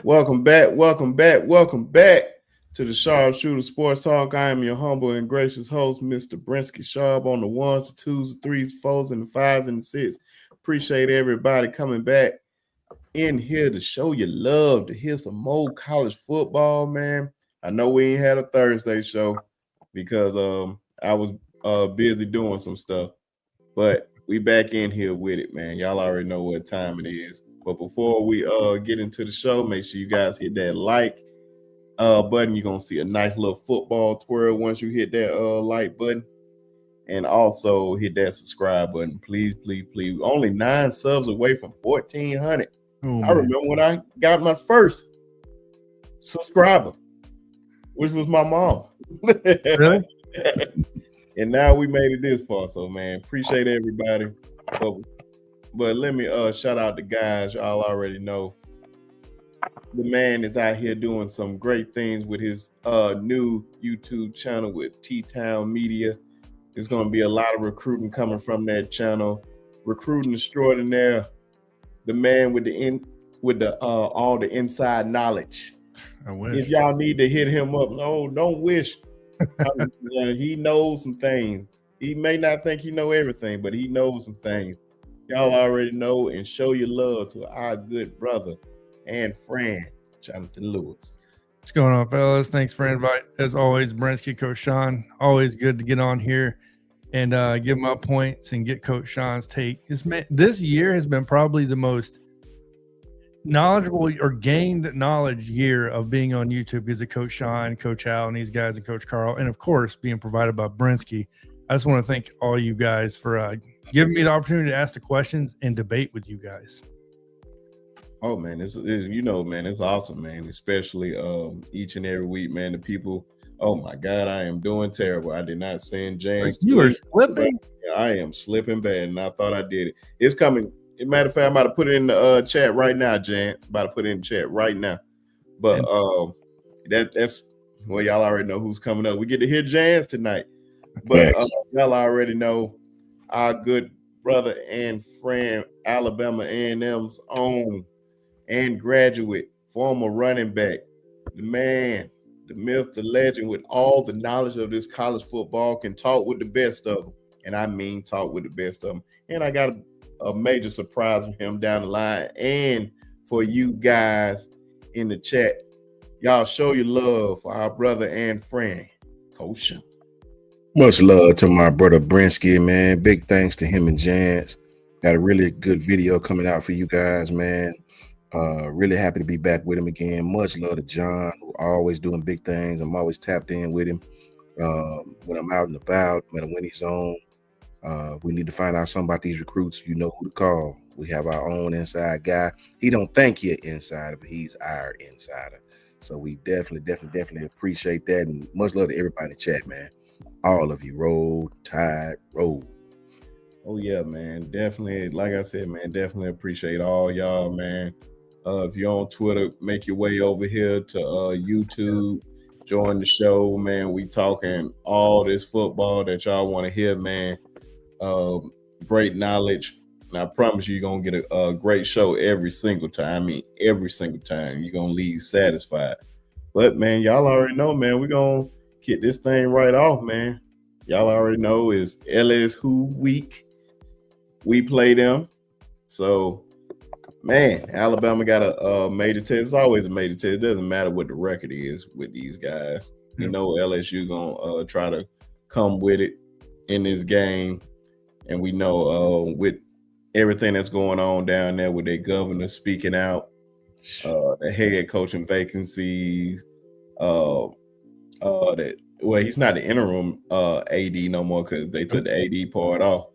Welcome back to the Sharpshooter Sports Talk. I am your humble and gracious host, Mr. Brinsky Sharp, on the ones, the twos, the threes, the fours, and the fives, and the six. Appreciate everybody coming back in here to show you love, to hear some more college football, man. I know we ain't had a Thursday show because I was busy doing some stuff, but we back in here with it, man. Y'all already know what time it is. But before we get into the show, make sure you guys hit that like button. You're gonna see a nice little football twirl once you hit that like button. And also hit that subscribe button. Please, please, please. Only 9 subs away from 1,400. I remember when I got my first subscriber, which was my mom. Really? And now we made it this far. So, man, appreciate everybody. But let me shout out the guys. Y'all already know the man is out here doing some great things with his new YouTube channel with TownMedia. There's going to be a lot of recruiting coming from that channel. Recruiting extraordinaire. The man with all the inside knowledge. I wish. If y'all need to hit him up, no, don't wish. He knows some things. He may not think he know everything, but he knows some things. Y'all already know, and show your love to our good brother and friend, Jonathan Lewis. What's going on, fellas? Thanks for invite. As always, Brinsky, Coach Shawn. Always good to get on here and give my points and get Coach Shawn's take. This year has been probably the most knowledgeable or gained knowledge year of being on YouTube because of Coach Shawn, Coach Al, and these guys, and Coach Carl, and of course being provided by Brinsky. I just want to thank all you guys for giving me the opportunity to ask the questions and debate with you guys. Oh man, it's awesome, man. Especially each and every week, man. The people, oh my God, I am doing terrible. I did not send James. You are slipping. I am slipping bad, and I thought I did it. It's coming. As a matter of fact, I'm about to put it in the chat right now, Jance. About to put it in the chat right now. But that's well, y'all already know who's coming up. We get to hear Jance tonight. But y'all already know our good brother and friend, Alabama A&M's own and graduate, former running back, the man, the myth, the legend, with all the knowledge of this college football, can talk with the best of them. And I mean talk with the best of them. And I got a major surprise for him down the line. And for you guys in the chat, y'all show your love for our brother and friend, Coach Shawn. Much love to my brother Brinsky, man. Big thanks to him and Jance. Got a really good video coming out for you guys, man. Really happy to be back with him again. Much love to John, always doing big things. I'm always tapped in with him. When I'm out and about, I'm at a winning zone. We need to find out something about these recruits. You know who to call. We have our own inside guy. He don't think he's an insider, but he's our insider. So we definitely appreciate that. And much love to everybody in the chat, man. All of you, roll, tide, roll. Oh yeah, man. Definitely, like I said, man, definitely appreciate all y'all, man. If you're on Twitter, make your way over here to YouTube, join the show, man. We talking all this football that y'all want to hear, man. Great knowledge. And I promise you're going to get a great show every single time. I mean, every single time. You're going to leave satisfied. But, man, y'all already know, man, we're going to get this thing right off, man. Y'all already know it's LSU week. We play them. So, man, Alabama got a major test. It's always a major test. It doesn't matter what the record is with these guys. You know LSU going to try to come with it in this game. And we know with everything that's going on down there with their governor speaking out, the head coaching vacancies, he's not the interim AD no more because they took the AD part off,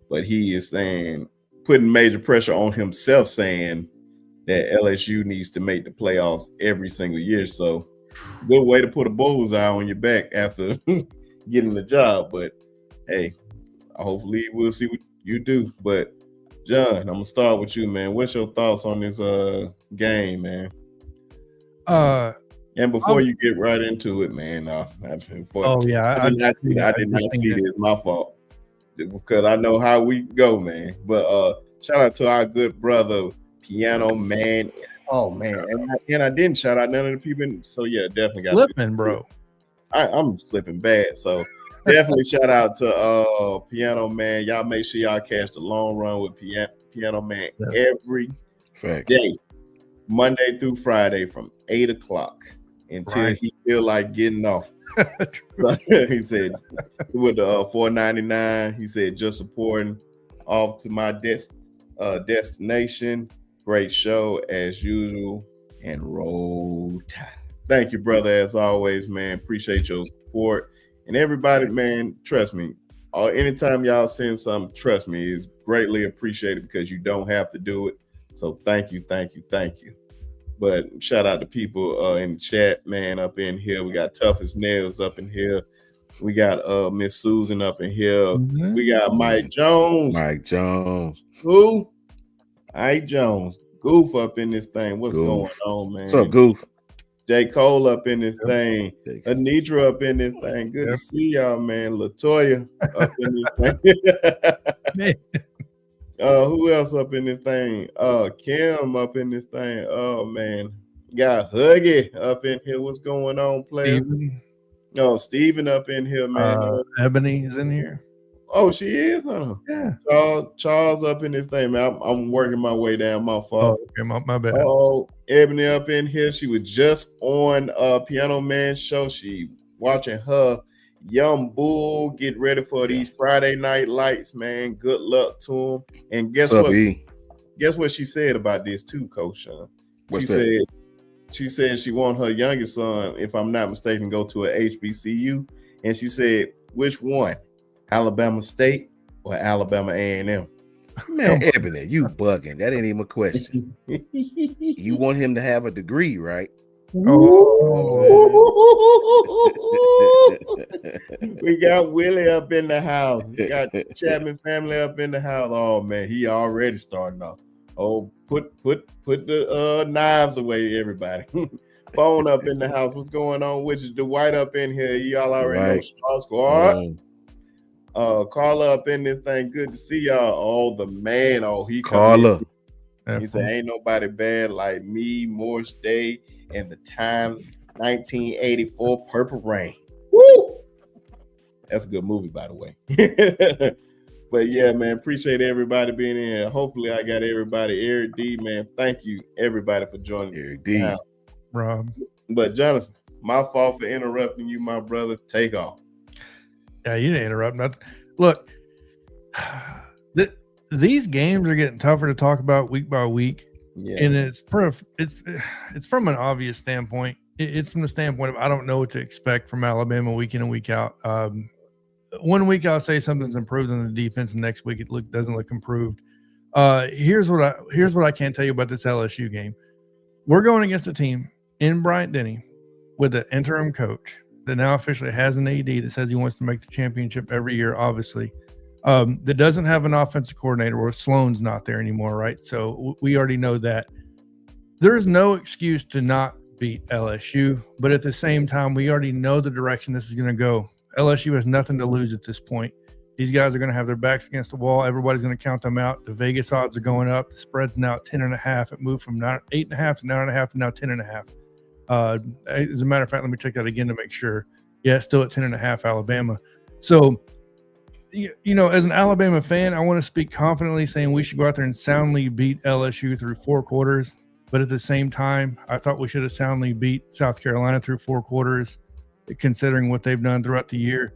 but he is saying, putting major pressure on himself, saying that LSU needs to make the playoffs every single year. So good way to put a bullseye on your back after getting the job. But hey, hopefully we'll see what you do. But John, I'm gonna start with you, man. What's your thoughts on this game, man? And before you get right into it, man, I did not see it. It's my fault because I know how we go, man. But shout out to our good brother, Piano Man Oh man, and I didn't shout out none of the people. So yeah, definitely got Flipping, bro. I'm slipping bad. So definitely shout out to Piano Man. Y'all make sure y'all catch the long run with Piano Man every day, Monday through Friday from 8 o'clock until he feel like getting off. He said with the $4.99. He said just supporting off to my destination. Great show as usual and roll tide. Thank you, brother, as always, man. Appreciate your support. And everybody, man, trust me. Anytime y'all send something, trust me, it's greatly appreciated because you don't have to do it. So thank you. But shout out to people in the chat, man, up in here. We got Tough as Nails up in here. We got Miss Susan up in here. Mm-hmm. We got Mike Jones. Who? Mike Jones. Goof up in this thing. What's going on, man? What's up, Goof? J. Cole up in this thing. Anitra up in this thing. Good to see y'all, man. LaToya up in this thing. Who else up in this thing? Kim up in this thing. Oh man. Got Huggy up in here. What's going on, player? Steven up in here, man. Ebony is in here. Oh, she is, huh? Yeah. Charles up in this thing, man. I'm working my way down. My fault. Oh, okay, my bad. Oh, Ebony up in here. She was just on Piano Man show. She watching her young bull get ready for these Friday night lights, man. Good luck to him. And guess what? Guess what she said about this too, Coach Shawn? She said she want her youngest son, if I'm not mistaken, go to a HBCU. And she said, which one? Alabama State or Alabama A&M? Man, Ebony, you bugging. That ain't even a question. You want him to have a degree, right? Oh. We got Willie up in the house. We got Chapman family up in the house. Oh man, he already starting off. Oh, put the knives away, everybody. Phone up in the house. What's going on? Which is Dwight up in here? Y'all already know Shawn Squad. Carla up in this thing. Good to see y'all. Oh, the man. Oh, he Carla. He said, ain't nobody bad like me, Morris Day, and the Times 1984 Purple Rain. Woo! That's a good movie, by the way. But yeah, man, appreciate everybody being in here. Hopefully I got everybody. Eric D, man, thank you, everybody, for joining. Eric D. Rob. But Jonathan, my fault for interrupting you, my brother. Take off. Yeah, you didn't interrupt nothing. Look, these games are getting tougher to talk about week by week. Yeah. And it's from an obvious standpoint. It's from the standpoint of I don't know what to expect from Alabama week in and week out. 1 week I'll say something's improved in the defense, and next week it doesn't look improved. Here's what I can tell you about this LSU game. We're going against a team in Bryant-Denny with an interim coach that now officially has an AD that says he wants to make the championship every year, obviously. That doesn't have an offensive coordinator, or Sloan's not there anymore, right? So we already know that. There's no excuse to not beat LSU, but at the same time, we already know the direction this is going to go. LSU has nothing to lose at this point. These guys are going to have their backs against the wall. Everybody's going to count them out. The Vegas odds are going up. The spread's now at 10.5. It moved from 8.5 to 9.5 to now 10.5. As a matter of fact, let me check that again to make sure. Yeah, it's still at 10.5 Alabama. So, you know, as an Alabama fan, I want to speak confidently saying we should go out there and soundly beat LSU through 4 quarters. But at the same time, I thought we should have soundly beat South Carolina through 4 quarters, considering what they've done throughout the year.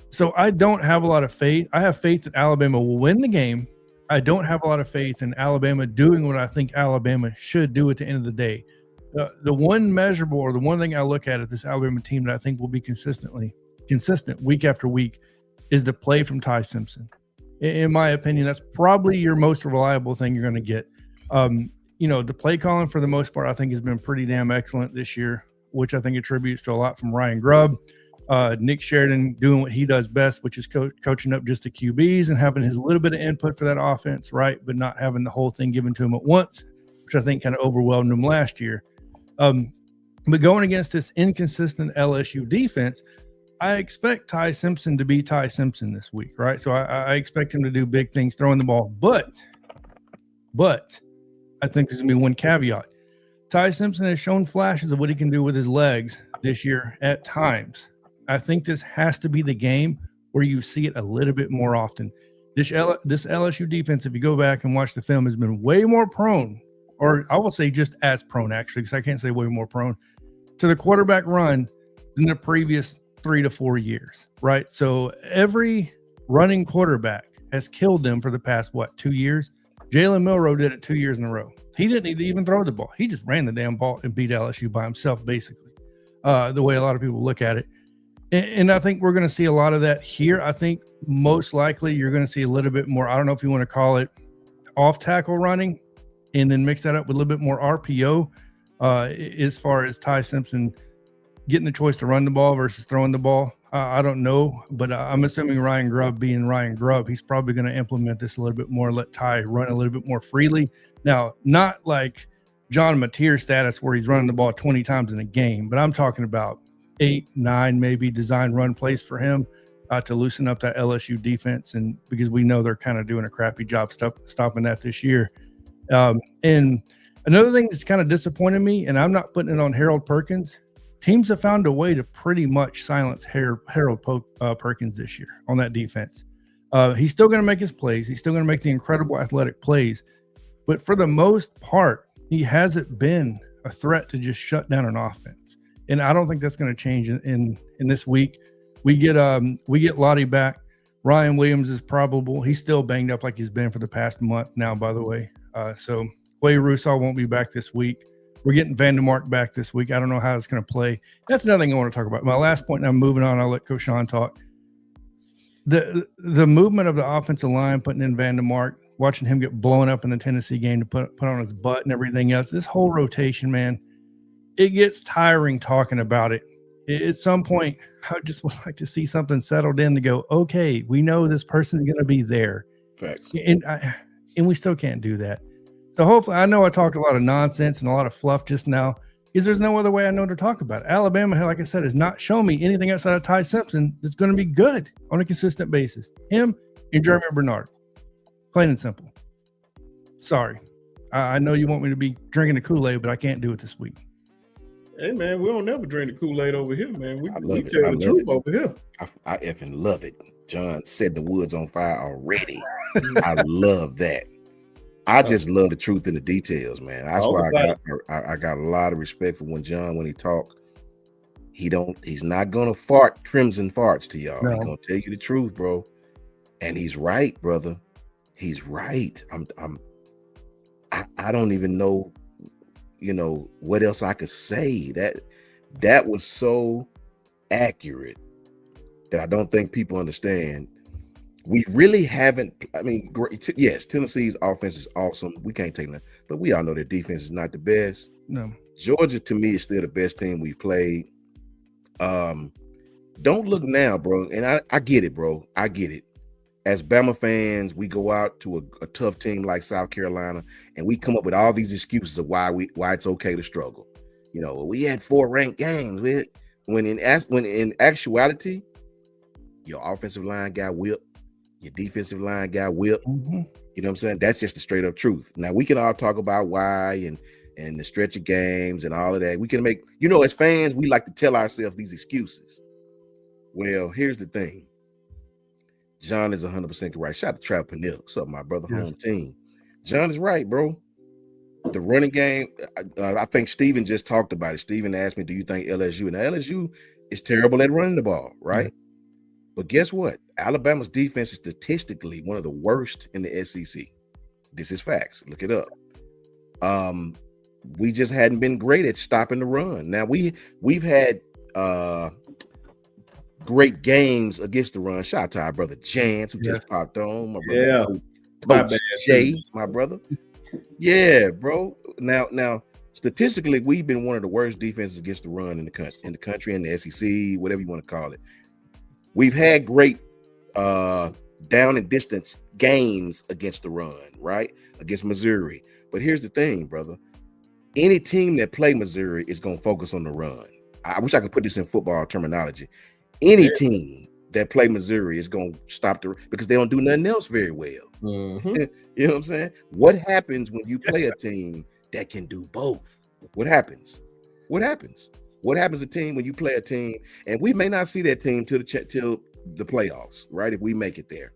So I don't have a lot of faith. I have faith that Alabama will win the game. I don't have a lot of faith in Alabama doing what I think Alabama should do at the end of the day. The one measurable, or the one thing I look at this Alabama team that I think will be consistent week after week is the play from Ty Simpson. In my opinion, that's probably your most reliable thing you're going to get. You know, the play calling for the most part, I think, has been pretty damn excellent this year, which I think attributes to a lot from Ryan Grubb. Nick Sheridan doing what he does best, which is coaching up just the QBs and having his little bit of input for that offense, right? But not having the whole thing given to him at once, which I think kind of overwhelmed him last year. But going against this inconsistent LSU defense, I expect Ty Simpson to be Ty Simpson this week, right? So I expect him to do big things throwing the ball. But I think there's going to be one caveat. Ty Simpson has shown flashes of what he can do with his legs this year at times. I think this has to be the game where you see it a little bit more often. This LSU defense, if you go back and watch the film, has been way more prone, or I will say just as prone, actually, because I can't say way more prone, to the quarterback run than the previous 3 to 4 years, right? So every running quarterback has killed them for the past, 2 years? Jalen Milroe did it 2 years in a row. He didn't need to even throw the ball. He just ran the damn ball and beat LSU by himself, basically, the way a lot of people look at it. And I think we're going to see a lot of that here. I think most likely you're going to see a little bit more, I don't know if you want to call it off tackle running, and then mix that up with a little bit more RPO as far as Ty Simpson getting the choice to run the ball versus throwing the ball. I don't know, but I'm assuming Ryan Grubb being Ryan Grubb, he's probably going to implement this a little bit more, let Ty run a little bit more freely. Now, not like John Mateer status where he's running the ball 20 times in a game, but I'm talking about 8, 9 maybe design run plays for him to loosen up that LSU defense, and because we know they're kind of doing a crappy job stopping that this year. And another thing that's kind of disappointed me, and I'm not putting it on Harold Perkins, teams have found a way to pretty much silence Harold Perkins this year on that defense. He's still going to make his plays. He's still going to make the incredible athletic plays. But for the most part, he hasn't been a threat to just shut down an offense. And I don't think that's going to change in this week. We get Lottie back. Ryan Williams is probable. He's still banged up like he's been for the past month now, by the way. So Quay Russaw won't be back this week. We're getting Vandy back this week. I don't know how it's going to play. That's another thing I want to talk about. My last point, and I'm moving on. I'll let Coach Shawn talk. The movement of the offensive line, putting in Vandy, watching him get blown up in the Tennessee game to put on his butt and everything else. This whole rotation, man, it gets tiring talking about it. At some point, I just would like to see something settled in to go, okay, we know this person's going to be there. Facts. And we still can't do that. So hopefully, I know I talked a lot of nonsense and a lot of fluff just now, because there's no other way I know to talk about it. Alabama, like I said, has not shown me anything outside of Ty Simpson that's going to be good on a consistent basis. Him and Jeremy Bernard. Plain and simple. Sorry. I know you want me to be drinking the Kool-Aid, but I can't do it this week. Hey, man, we don't never drink the Kool-Aid over here, man. We it. tell the truth over here. I effing love it. John set the woods on fire already. I love that. I just love the truth in the details, man. That's why I got a lot of respect for when he talk. He's not gonna fart crimson farts to y'all. No. He's gonna tell you the truth, bro. And he's right, brother. He's right. I don't even know, what else I could say. That was so accurate that I don't think people understand. We really haven't. I mean, yes, Tennessee's offense is awesome. We can't take that, but we all know their defense is not the best. No, Georgia to me is still the best team we've played. Don't look now, bro. And I get it, bro. I get it. As Bama fans, we go out to a tough team like South Carolina, and we come up with all these excuses of why it's okay to struggle. We had 4 ranked games. When in actuality, your offensive line got whipped. Your defensive line got whipped. Mm-hmm. You know what I'm saying? That's just the straight up truth. Now we can all talk about why and the stretch of games and all of that. We can make, as fans, we like to tell ourselves these excuses. Well, here's the thing. John is 100% right. Shout out to Trav Peniel. What's up, my brother? Yes. Home team. John is right, bro. The running game, I think Steven just talked about it. Steven asked me, do you think LSU? And LSU is terrible at running the ball, right? Yeah. But guess what? Alabama's defense is statistically one of the worst in the SEC. This is facts. Look it up. We just hadn't been great at stopping the run. Now we've had great games against the run. Shout out to our brother Jance, who just popped on. My brother, Coach Jay, my brother. Yeah, bro. Now, statistically, we've been one of the worst defenses against the run in the country, in the SEC, whatever you want to call it. We've had great down and distance games against the run, right? Against Missouri. But here's the thing, brother. Any team that play Missouri is going to focus on the run. I wish I could put this in football terminology. Any team that play Missouri is going to stop because they don't do nothing else very well. Mm-hmm. You know what I'm saying? What happens when you play a team that can do both? What happens? What happens? What happens to team when you play a team, and we may not see that team till the playoffs, right? If we make it there,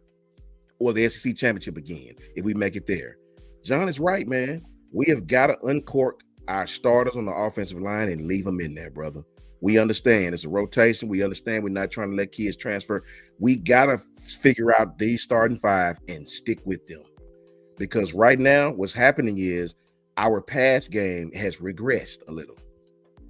or the SEC championship again, if we make it there. John is right, man. We have got to uncork our starters on the offensive line and leave them in there, brother. We understand it's a rotation. We understand we're not trying to let kids transfer. We got to figure out these starting five and stick with them. Because right now, what's happening is our pass game has regressed a little.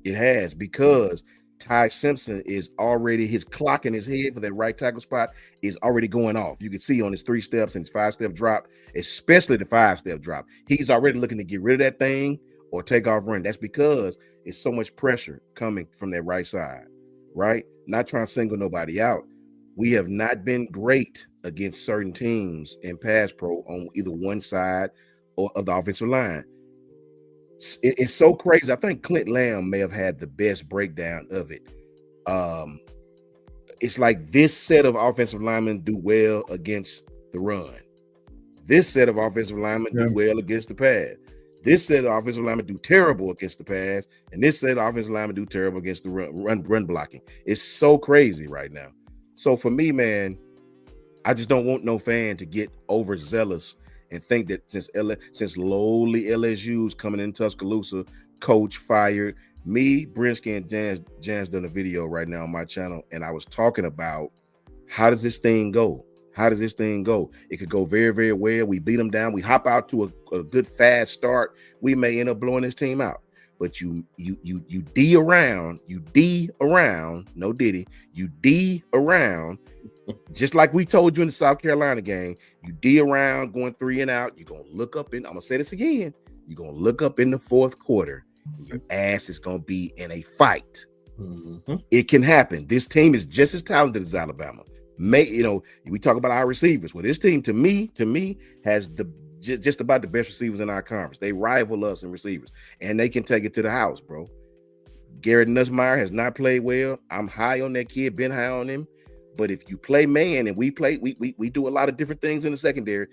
It has, because Ty Simpson is already, his clock in his head for that right tackle spot is already going off. You can see on his 3 steps and his 5-step drop, especially the 5-step drop. He's already looking to get rid of that thing or take off running. That's because it's so much pressure coming from that right side, right? Not trying to single nobody out. We have not been great against certain teams in pass pro on either one side or of the offensive line. It's so crazy. I think Clint Lamb may have had the best breakdown of it. It's like this set of offensive linemen do well against the run. This set of offensive linemen do well against the pass. This set of offensive linemen do terrible against the pass, and this set of offensive linemen do terrible against the run blocking. It's so crazy right now. So for me, man, I just don't want no fan to get overzealous and think that since lowly LSU's coming in Tuscaloosa, coach fired. Me, Brinsky, and Jan's done a video right now on my channel, and I was talking about how does this thing go? How does this thing go? It could go very, very well. We beat them down. We hop out to a good fast start. We may end up blowing this team out. But you D around, no Diddy, you D around. Just like we told you in the South Carolina game, you D around going 3 and out. You're going to look up in, I'm going to say this again. You're going to look up in the fourth quarter. Your ass is going to be in a fight. Mm-hmm. It can happen. This team is just as talented as Alabama. We talk about our receivers. Well, this team to me has just about the best receivers in our conference. They rival us in receivers, and they can take it to the house, bro. Garrett Nussmeier has not played well. I'm high on that kid, been high on him. But if you play man and we do a lot of different things in the secondary,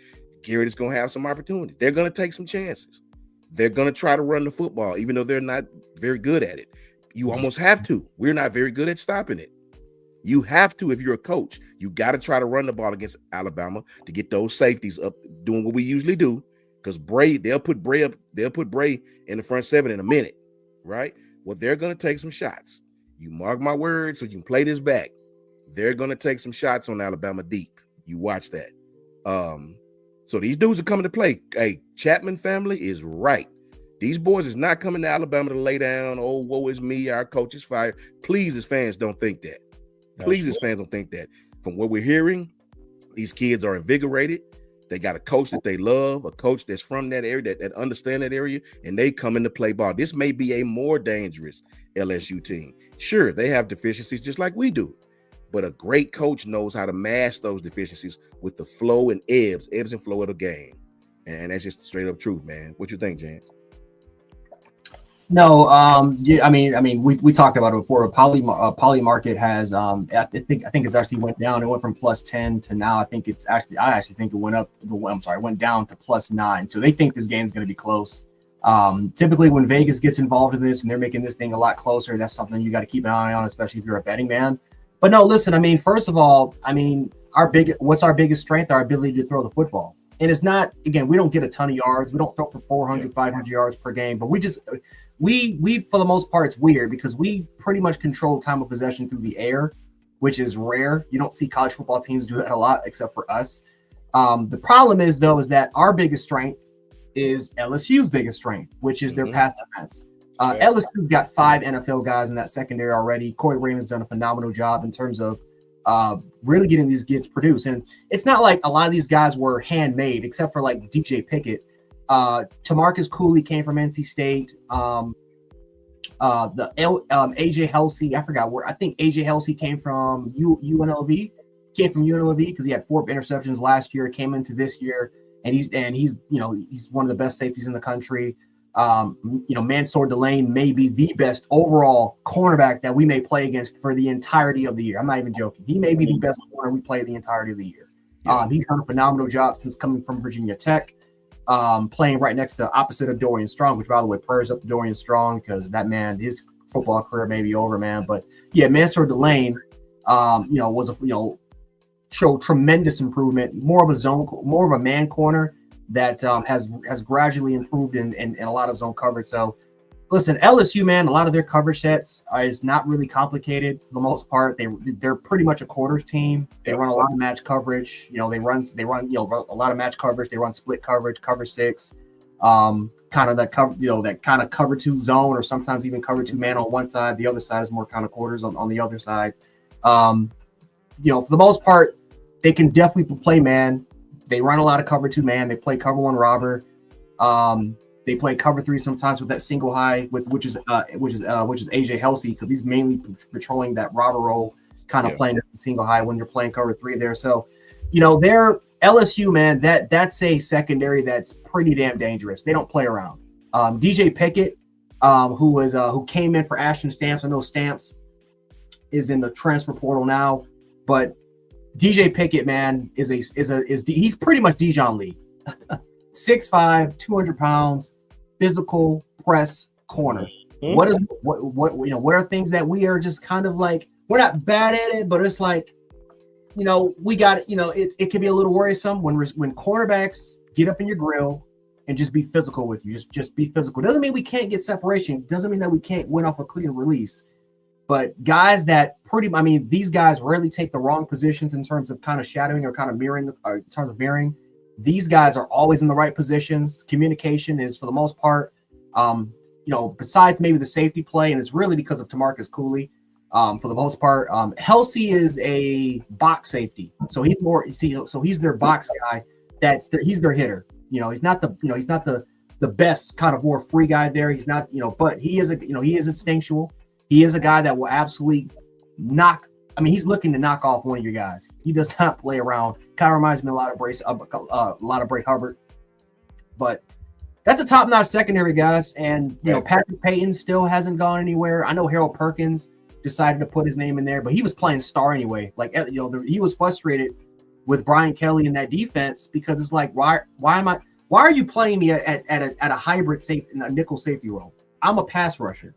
Garrett is going to have some opportunities. They're going to take some chances. They're going to try to run the football, even though they're not very good at it. You almost have to. We're not very good at stopping it. You have to, if you're a coach, you got to try to run the ball against Alabama to get those safeties up doing what we usually do. Because they'll put Bray in the front 7 in a minute, right? Well, they're going to take some shots. You mark my words, so you can play this back. They're going to take some shots on Alabama deep. You watch that. So these dudes are coming to play. Hey, Chapman family is right. These boys is not coming to Alabama to lay down. Oh, woe is me. Our coach is fired. Please, as fans, don't think that. Please, as fans, don't think that. From what we're hearing, these kids are invigorated. They got a coach that they love, a coach that's from that area, that understand that area, and they come in to play ball. This may be a more dangerous LSU team. Sure, they have deficiencies just like we do. But a great coach knows how to mask those deficiencies with the flow and ebbs and flow of the game. And that's just straight up truth, man. What you think, James? No, I mean, we talked about it before. Poly market has, I think it's actually went down. It went from +10 to now. I actually think it went up. It went down to +9. So they think this game's going to be close. Typically, when Vegas gets involved in this and they're making this thing a lot closer, that's something you got to keep an eye on, especially if you're a betting man. But no, listen, I mean, first of all, I mean, what's our biggest strength? Our ability to throw the football. And it's not, again, we don't get a ton of yards. We don't throw for 400, 500 yards per game, but we for the most part, it's weird because we pretty much control time of possession through the air, which is rare. You don't see college football teams do that a lot, except for us. The problem is, though, is that our biggest strength is LSU's biggest strength, which is their pass defense. LSU's got 5 NFL guys in that secondary already. Corey Raymond's done a phenomenal job in terms of really getting these kids produced. And it's not like a lot of these guys were handmade, except for like DJ Pickett. Tamarcus Cooley came from NC State. AJ Helsey, I forgot where. I think AJ Helsey came from UNLV. Came from UNLV because he had 4 interceptions last year. Came into this year, and he's one of the best safeties in the country. Mansour Delane may be the best overall cornerback that we may play against for the entirety of the year. I'm not even joking. He may be the best corner we play the entirety of the year. He's done a phenomenal job since coming from Virginia Tech. playing right next to opposite of Dorian Strong, which by the way, prayers up to Dorian Strong because that man, his football career may be over, man. But yeah, Mansour Delane, showed tremendous improvement, more of a man corner that has gradually improved in a lot of zone coverage. So listen, LSU, man, a lot of their coverage sets is not really complicated for the most part. They're pretty much a quarters team. They run a lot of match coverage. They run a lot of match coverage. They run split coverage, cover 6, kind of that cover, that kind of cover 2 zone, or sometimes even cover 2 man on one side. The other side is more kind of quarters on the other side. For the most part, they can definitely play man. They run a lot of cover 2 man. They play cover 1 robber. They play cover 3 sometimes with that single high, which is AJ Helsey, because he's mainly patrolling that robber role, kind of playing the single high when you're playing cover 3 there. So, they're LSU, man. That's a secondary that's pretty damn dangerous. They don't play around. DJ Pickett, who came in for Ashton Stamps. I know Stamps is in the transfer portal now, but DJ Pickett, man, he's pretty much Dijon Lee. 6'5", 200 pounds, physical press corner. Mm-hmm. What are things that we are just kind of like, we're not bad at it, but it's like, we got it. It can be a little worrisome when cornerbacks get up in your grill and just be physical with you. Just be physical. Doesn't mean we can't get separation. Doesn't mean that we can't win off a clean release. But guys that these guys rarely take the wrong positions in terms of kind of shadowing or kind of mirroring, in terms of mirroring. These guys are always in the right positions. Communication is, for the most part, besides maybe the safety play, and it's really because of Tamarcus Cooley, for the most part. Helsey is a box safety, so he's more. So he's their box guy. He's their hitter. He's not the best kind of more free guy there. He's not, but he is he is instinctual. He is a guy that will absolutely knock. He's looking to knock off one of your guys. He does not play around. Kind of reminds me a lot of Bray Hubbard. But that's a top-notch secondary, guys. And Patrick Payton still hasn't gone anywhere. I know Harold Perkins decided to put his name in there, but he was playing star anyway. He was frustrated with Brian Kelly in that defense because it's like, why are you playing me at a hybrid safety, in a nickel safety role? I'm a pass rusher.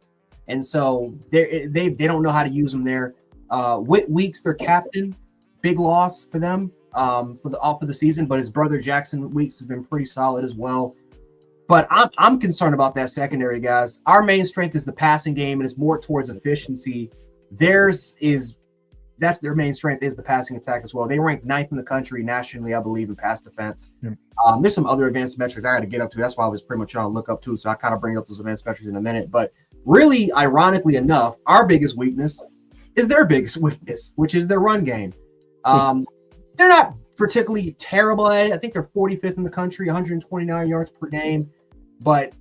And so they don't know how to use him there. Whit Weeks, their captain, big loss for them for the season. But his brother Jackson Weeks has been pretty solid as well. But I'm concerned about that secondary, guys. Our main strength is the passing game, and it's more towards efficiency. Their main strength is the passing attack as well. They rank 9th in the country nationally, I believe, in pass defense. Yeah. There's some other advanced metrics I got to get up to. That's why I was pretty much trying to look up to. So I kind of bring up those advanced metrics in a minute. But really, ironically enough, our biggest weakness is their biggest weakness, which is their run game. They're not particularly terrible at it. I think they're 45th in the country, 129 yards per game. But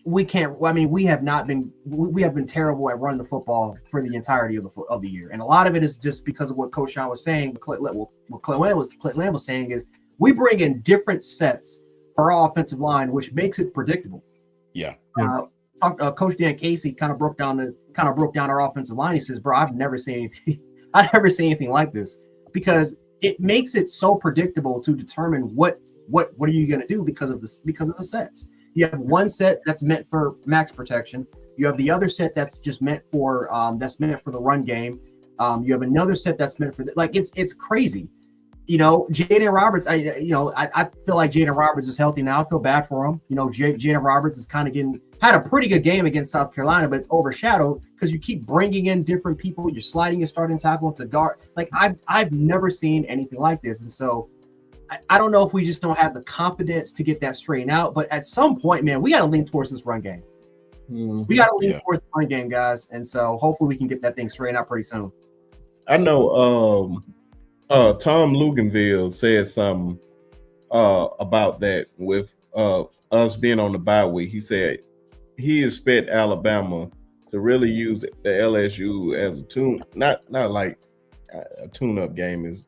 we can't. We have been terrible at running the football for the entirety of the year, and a lot of it is just because of what Coach Shawn was saying. What Clint Lamb was saying is we bring in different sets for our offensive line, which makes it predictable. Yeah. Coach Dan Casey kind of broke down our offensive line. He says, "Bro, I've never seen anything like this because it makes it so predictable to determine what are you going to do because of the sets." You have one set that's meant for max protection. You have the other set that's just meant for the run game. You have another set that's meant for it's crazy. Jaden Roberts. I feel like Jaden Roberts is healthy now. I feel bad for him. Jaden Roberts is kind of had a pretty good game against South Carolina, but it's overshadowed because you keep bringing in different people. You're sliding your starting tackle to guard. I've never seen anything like this, and so. I don't know if we just don't have the confidence to get that straightened out, but at some point, man, we got to lean towards this run game. We got to lean towards the run game, guys, and so hopefully we can get that thing straightened out pretty soon. I know Tom Luganville said something about that with us being on the bye week. He said he expect Alabama to really use the LSU as a tune, not like a tune-up game is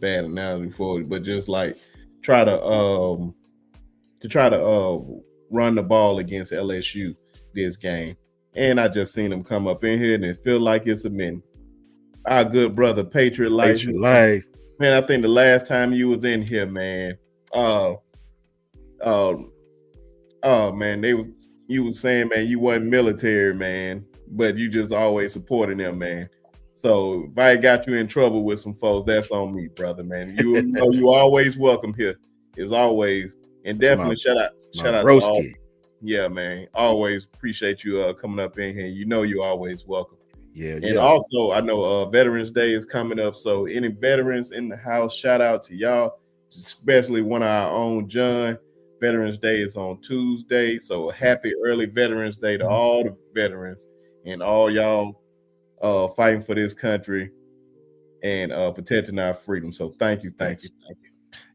bad analogy for it, but just like try to run the ball against LSU this game. And I just seen them come up in here and it feel like it's a minute. Our good brother Patriot Life. Man, I think the last time you was in here, man, Oh man, you was saying, man, you wasn't military, man, but you just always supporting them, man. So if I got you in trouble with some folks, that's on me, brother, man. You know you always welcome here, as always. And That's definitely shout out to all. broski. Yeah, man. Always appreciate you coming up in here. You know you're always welcome. Yeah, And yeah. also, I know Veterans Day is coming up. So any veterans in the house, shout out to y'all, especially one of our own, John. Veterans Day is on Tuesday. So happy early Veterans Day to all the veterans and all y'all fighting for this country and protecting our freedom. So thank you.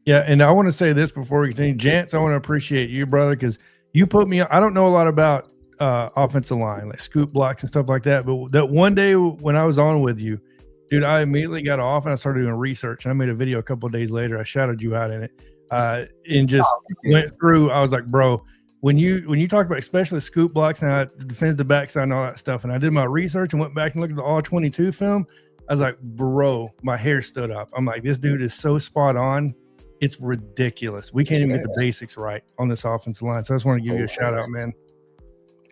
Yeah, and I want to say this before we continue. Jance, I want to appreciate you, brother, because you put me. I don't know a lot about offensive line, like scoop blocks and stuff like that. But that one day when I was on with you, dude, I immediately got off and I started doing research. And I made a video a couple of days later. I shouted you out in it and just went through. I was like, bro, when you talk about especially scoop blocks and how it defends the backside and all that stuff, and I did my research and went back and looked at the all 22 film, I was like, bro, my hair stood up. I'm like, this dude is so spot on. It's ridiculous. We can't even get the basics right on this offensive line. So I just want to give you a shout out, man.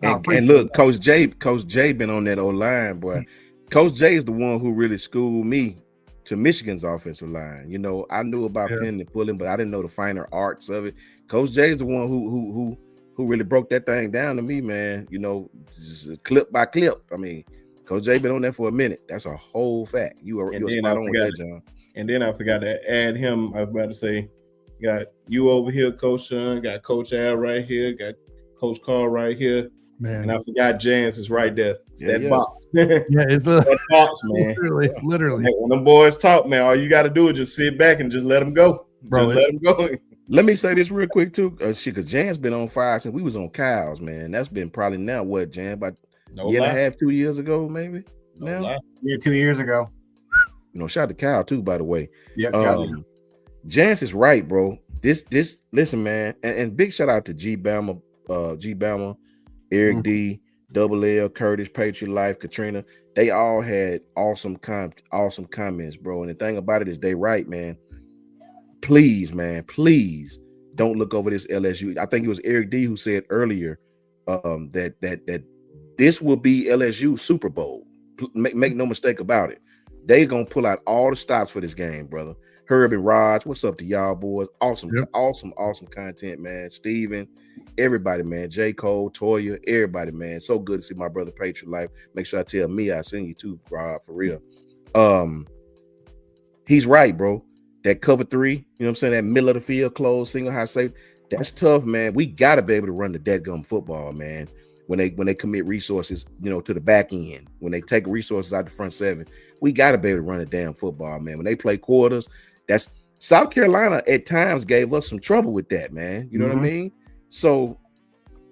And look, Coach J been on that O-line, boy. Coach J is the one who really schooled me to Michigan's offensive line. You know, I knew about pinning and pulling, but I didn't know the finer arts of it. Coach J is the one who really broke that thing down to me, man. You know, just clip by clip. I mean, Coach J been on there for a minute. That's a whole fact. You're spot on with that, John. And then I forgot to add him. I was about to say, got you over here, Coach Shawn, got Coach Al right here, got Coach Carl right here. Man. And I forgot Jans is right there. It's that box. It's that box, man. Literally. When them boys talk, man, all you got to do is just sit back and just let them go. Bro, just let them go. Let me say this real quick, too. Because Jan's been on fire since we was on Cows, man. That's been probably now, what, Jan? About a year and a half, 2 years ago, maybe? Yeah, 2 years ago. You know, shout out to Kyle too, by the way. Yeah, Jance is right, bro. This listen, man, and big shout out to G Bama, Eric D, Double L, Curtis, Patriot Life, Katrina. They all had awesome comments, bro. And the thing about it is they right, man. Please, man, please don't look over this LSU. I think it was Eric D who said earlier that this will be LSU Super Bowl. Make no mistake about it. They gonna pull out all the stops for this game, brother. Herb and Raj, what's up to y'all boys? Awesome content, man. Steven, everybody, man. J. Cole, Toya, everybody, man. So good to see my brother Patriot Life. Make sure I tell me I send you too, Rob, for real. He's right, bro. That cover 3, you know what I'm saying? That middle of the field, close, single high safety. That's tough, man. We gotta be able to run the dadgum football, man. When they commit resources, you know, to the back end, when they take resources out the front 7, we got to be able to run a damn football, man. When they play quarters, that's South Carolina at times gave us some trouble with that, man. You know what I mean? So,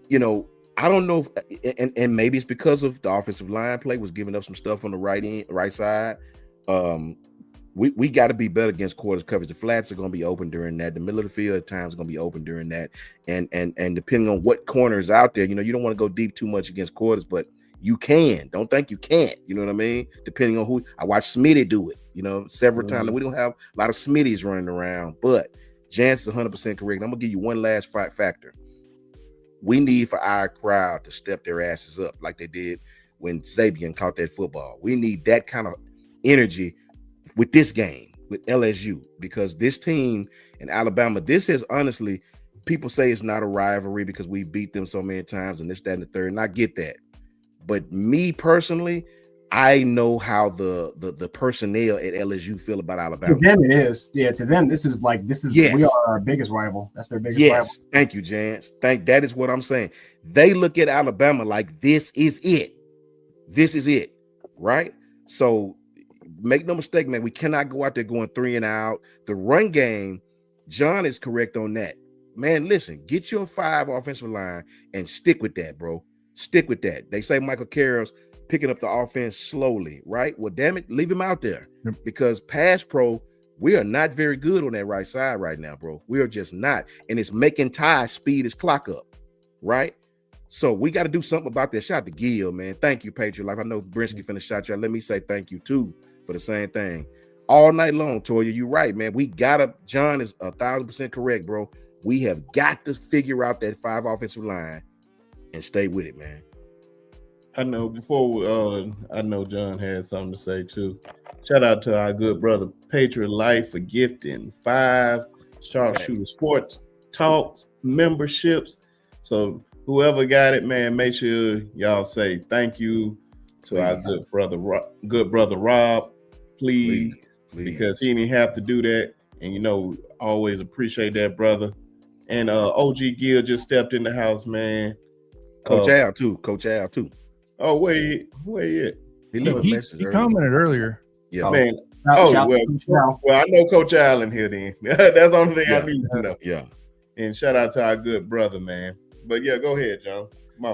you know, I don't know if, and maybe it's because of the offensive line play was giving up some stuff on the right side. We got to be better against quarters coverage. The flats are going to be open during that. The middle of the field at times is going to be open during that. And depending on what corner is out there, you know, you don't want to go deep too much against quarters, but you can. Don't think you can't. You know what I mean? Depending on who. I watched Smitty do it, you know, several times. We don't have a lot of Smitties running around, but Jance is 100% correct. I'm going to give you one last factor. We need for our crowd to step their asses up like they did when Xavier caught that football. We need that kind of energy with this game, with LSU, because this team in Alabama, this is honestly, people say it's not a rivalry because we beat them so many times and this, that, and the third, and I get that. But me personally, I know how the personnel at LSU feel about Alabama. To them, it is. Yeah, to them, this is yes. We are our biggest rival. That's their biggest rival. Thank you, Jance. That is what I'm saying. They look at Alabama like this is it. This is it, right? So make no mistake, man, we cannot go out there going 3 and out. The run game, John is correct on that. Man, listen, get your 5 offensive line and stick with that, bro. Stick with that. They say Michael Carroll's picking up the offense slowly, right? Well, damn it, leave him out there because pass pro, we are not very good on that right side right now, bro. We are just not. And it's making Ty speed his clock up, right? So we got to do something about that. Shout out to Gil, man. Thank you, Patriot Life. I know Brinsky finna shout you out. Let me say thank you, too, for the same thing. All night long, Toya, you right, man. We got to, John is 1,000% correct, bro. We have got to figure out that 5 offensive line and stay with it, man. I know I know John had something to say too. Shout out to our good brother Patriot Life for gifting 5 Sharpshooter Sports Talks memberships. So whoever got it, man, make sure y'all say thank you to our good brother Rob, please, because he didn't have to do that, and always appreciate that, brother. And OG Gill just stepped in the house, man. Coach Al too. Oh, where he at? He commented earlier. Yeah, man. Well, I know Coach Allen here then. That's the only thing I need to know. Yeah. And shout out to our good brother, man. But yeah, go ahead, John.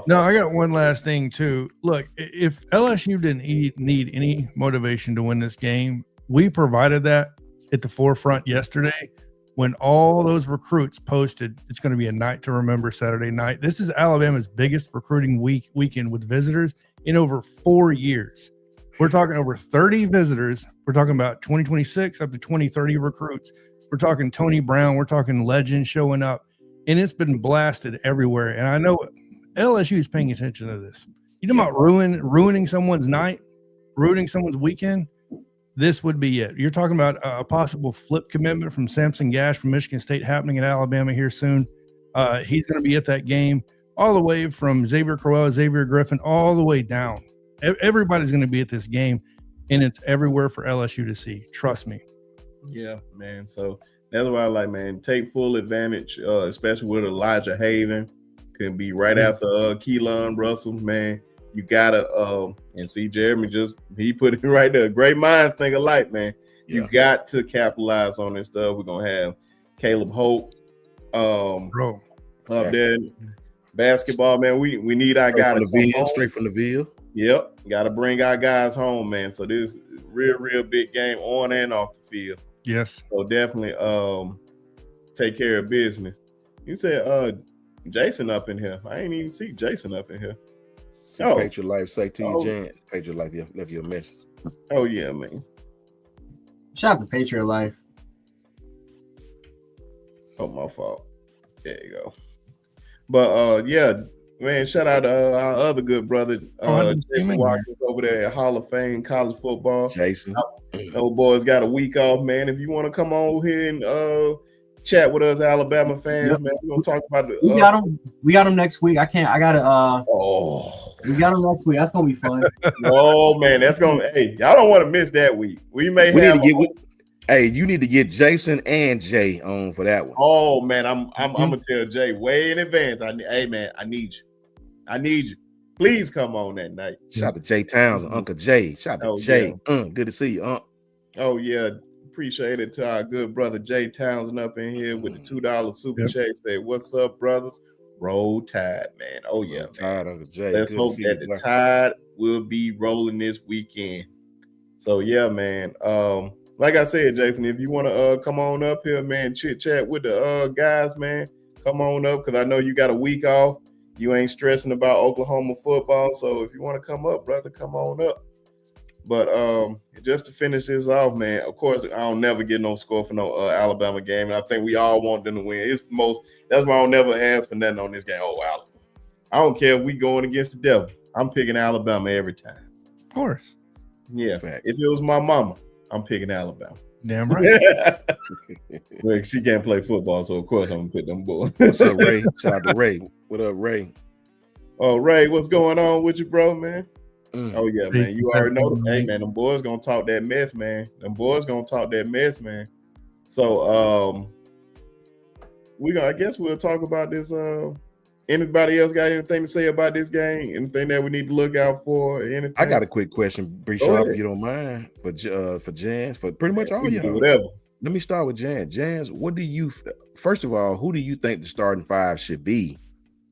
No, I got one last thing too. Look, if LSU didn't need any motivation to win this game, we provided that at the forefront yesterday when all those recruits posted it's going to be a night to remember Saturday night. This is Alabama's biggest recruiting weekend with visitors in over 4 years. We're talking over 30 visitors. We're talking about 2026 up to 2030 recruits. We're talking Tony Brown. We're talking legends showing up, and it's been blasted everywhere. And I know LSU is paying attention to this. You talking about ruining someone's night, ruining someone's weekend? This would be it. You're talking about a possible flip commitment from Samson Gash from Michigan State happening in Alabama here soon. He's going to be at that game, all the way from Xavier Crowell, Xavier Griffin, all the way down. Everybody's going to be at this game, and it's everywhere for LSU to see. Trust me. Yeah, man. So that's why I like, man, take full advantage, especially with Elijah Haven. Can be right after Keelan Russell, man. You gotta and see Jeremy he put it right there. Great minds think alike, man. You got to capitalize on this stuff. We're gonna have Caleb Hope up there. Basketball, man. We need our guys straight from the Ville. Yep, gotta bring our guys home, man. So this is real big game on and off the field. Yes. So definitely take care of business. You said Jason up in here. I ain't even see Jason up in here. Patriot Life say to you, Jan. Patriot Life left you a message. Oh yeah, man. Shout out to Patriot Life. Oh, my fault. There you go. But yeah, man, shout out to our other good brother, Jason Watkins over there at Hall of Fame College Football. Jason. Those boys got a week off, man. If you want to come on here and chat with us, Alabama fans, man, we're gonna talk about the. We got them next week. We got them next week. That's gonna be fun. Oh man, that's gonna. Hey, y'all don't want to miss that week. We need to get. Hey, you need to get Jason and Jay on for that one. Oh man, I'm gonna tell Jay way in advance. Hey man, I need you. Please come on that night. Shout out to Jay Towns and Uncle Jay. Shout out to Jay. Yeah. Good to see you, Oh yeah. Appreciate it to our good brother Jay Townsend up in here with the $2 super chat. Say, what's up, brothers? Roll Tide, man. Oh yeah, Tide, Uncle Jay. Let's hope that the Tide will be rolling this weekend. So yeah, man. Like I said, Jason, if you want to come on up here, man, chit chat with the guys, man, come on up because I know you got a week off. You ain't stressing about Oklahoma football, so if you want to come up, brother, come on up. But just to finish this off, man, of course, I'll never get no score for no Alabama game. And I think we all want them to win. That's why I'll never ask for nothing on this game. Oh, wow. I don't care if we going against the devil. I'm picking Alabama every time. Of course. Yeah. Fact. If it was my mama, I'm picking Alabama. Damn right. Well, she can't play football, so of course I'm going to pick them boys. What's up, Ray? Shout out to Ray. What up, Ray? Oh, Ray, what's going on with you, bro, man? Oh yeah, man. You already know. Hey, man, them boys gonna talk that mess, man. So I guess we'll talk about this. Anybody else got anything to say about this game? Anything that we need to look out for? Anything? I got a quick question, Brishaw, if you don't mind, for Jan, for pretty much all y'all. Whatever. Let me start with Jan. Jans, first of all, who do you think the starting 5 should be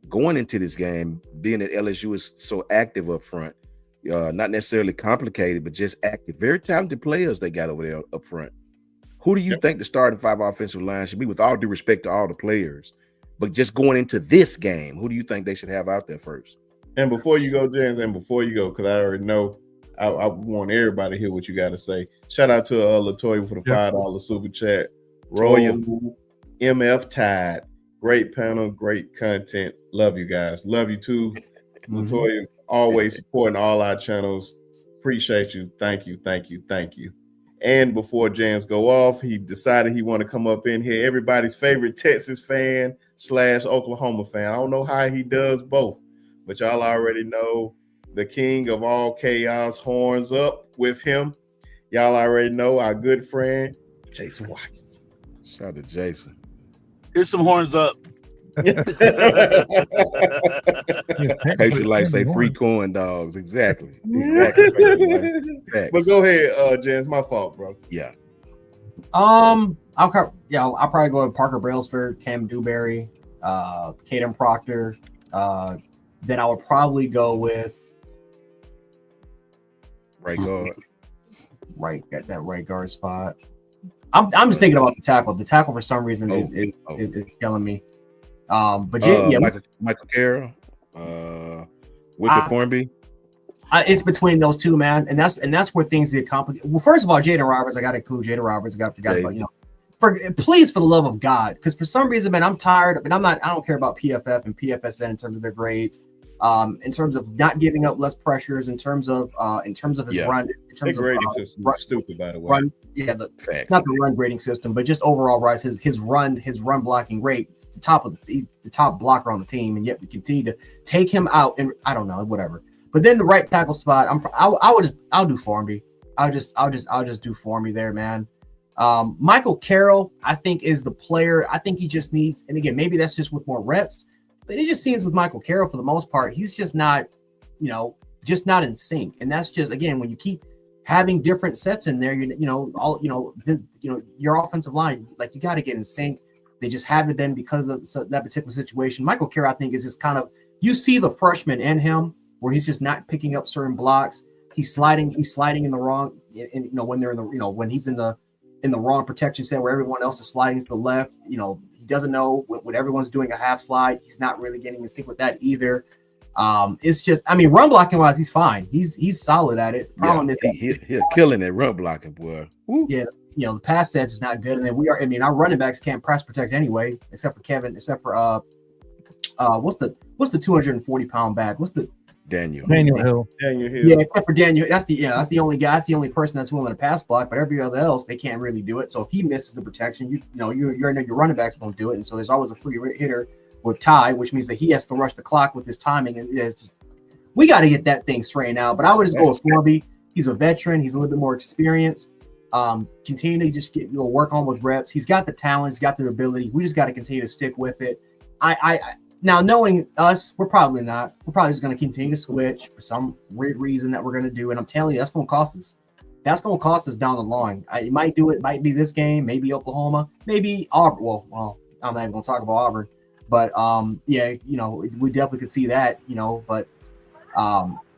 going into this game, being that LSU is so active up front? Not necessarily complicated, but just active. Very talented players they got over there up front. Who do you think the starting 5 offensive line should be, with all due respect to all the players? But just going into this game, who do you think they should have out there first? And before you go, James, because I already know, I want everybody to hear what you got to say. Shout out to Latoya for the $5 super chat. Roll MF Tide. Great panel, great content. Love you guys. Love you too. Latoya, always supporting all our channels. Appreciate you. Thank you. Thank you. Thank you. And before Jans go off, he decided he want to come up in here. Everybody's favorite Texas fan / Oklahoma fan. I don't know how he does both, but y'all already know the king of all chaos, horns up with him. Y'all already know our good friend, Jason Watkins. Shout out to Jason. Here's some horns up. Patient like say free corn dogs. Exactly. But go ahead, Jens. My fault, bro. Yeah. I'll probably go with Parker Brailsford, Cam Dewberry, Caden Proctor. Then I would probably go with right guard. Right at that right guard spot. I'm just thinking about the tackle. The tackle for some reason is killing me. Michael Carroll, Wicked Formby. It's between those two, man, and that's where things get complicated. Well, first of all, Jaden Roberts, I got to include Jaden Roberts. I forgot about please, for the love of God, because for some reason, man, I'm tired. I don't care about PFF and PFSN in terms of their grades. In terms of not giving up less pressures, in terms of his run, in terms of grading system, stupid by the way. Not the run grading system, but just overall rise his run blocking rate. He's the top blocker on the team, and yet we continue to take him out. And I don't know, whatever. But then the right tackle spot, I'll do Formby. I'll just do Formby there, man. Michael Carroll, I think, is the player. I think he just needs, and again, maybe that's just with more reps. But it just seems with Michael Carroll, for the most part, he's just not in sync. And that's just, again, when you keep having different sets in there, your offensive line, like, you got to get in sync. They just haven't been because of that particular situation. Michael Carroll, I think, is just kind of, you see the freshman in him where he's just not picking up certain blocks. He's sliding in the wrong, when they're in the, when he's in the wrong protection set where everyone else is sliding to the left, doesn't know when everyone's doing a half slide. He's not really getting in sync with that either. It's just, run blocking wise, he's fine. He's solid at it. Problem is he's killing it run blocking, boy. Woo. Yeah, the pass sets is not good, and then our running backs can't pass protect anyway, except for what's the 240-pound back? What's the Daniel Hill. Yeah, except for Daniel. That's the only guy. That's the only person that's willing to pass block. But every other else, they can't really do it. So if he misses the protection, your running backs won't do it. And so there's always a free hitter with Ty, which means that he has to rush the clock with his timing. And we got to get that thing straightened out. But I would just go with Formby. He's a veteran. He's a little bit more experienced. Continue to just work on with reps. He's got the talent. He's got the ability. We just got to continue to stick with it. Now, knowing us, we're probably not. We're probably just going to continue to switch for some weird reason that we're going to do. And I'm telling you, that's going to cost us. That's going to cost us down the line. It might do it. Might be this game. Maybe Oklahoma. Maybe Auburn. Well, I'm not even going to talk about Auburn. But, we definitely could see that, But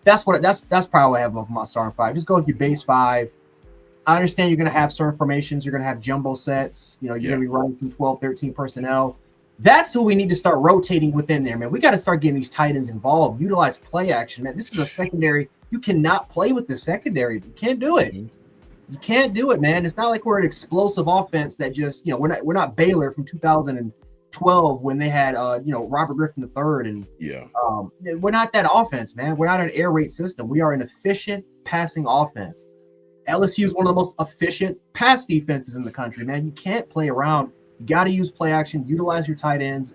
that's probably what I have of my starting five. Just go with your base five. I understand you're going to have certain formations. You're going to have jumbo sets. You're going to be running from 12, 13 personnel. That's who we need to start rotating within there, man. We got to start getting these tight ends involved. Utilize play action, man. This is a secondary. You cannot play with the secondary. You can't do it. You can't do it, man. It's not like we're an explosive offense that just, we're not Baylor from 2012 when they had, Robert Griffin III. And we're not that offense, man. We're not an air raid system. We are an efficient passing offense. LSU is one of the most efficient pass defenses in the country, man. You can't play around. You got to use play action, utilize your tight ends.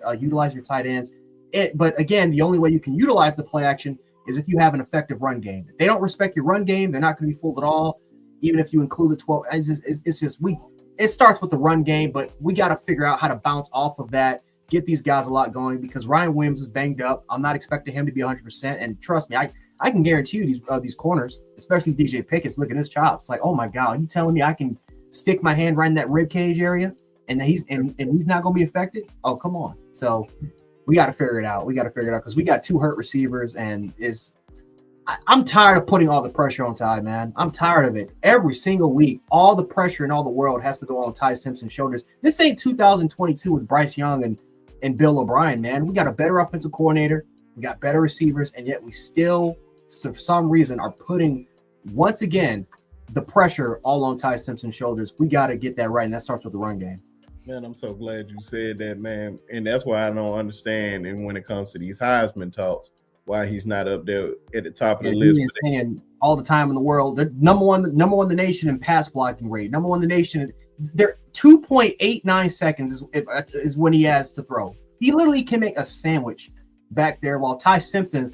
But again, the only way you can utilize the play action is if you have an effective run game. If they don't respect your run game, they're not going to be fooled at all. Even if you include the 12, it's just weak. It starts with the run game, but we got to figure out how to bounce off of that, get these guys a lot going because Ryan Williams is banged up. I'm not expecting him to be 100%. And trust me, I can guarantee you these corners, especially DJ Pickett's looking at his chops. Like, oh my God, you telling me I can stick my hand right in that rib cage area? And he's not going to be affected. Oh, come on. So we got to figure it out. Because we got two hurt receivers, and I'm tired of putting all the pressure on Ty, man. I'm tired of it. Every single week, all the pressure in all the world has to go on Ty Simpson's shoulders. This ain't 2022 with Bryce Young and Bill O'Brien, man. We got a better offensive coordinator. We got better receivers, and yet we still, for some reason, are putting, once again, the pressure all on Ty Simpson's shoulders. We got to get that right, and that starts with the run game. Man, I'm so glad you said that, man. And that's why I don't understand. And when it comes to these Heisman talks, why he's not up there at the top of the list. He is saying all the time in the world, they're number one in the nation in pass blocking rate, number one in the nation. They're 2.89 seconds is when he has to throw. He literally can make a sandwich back there, while Ty Simpson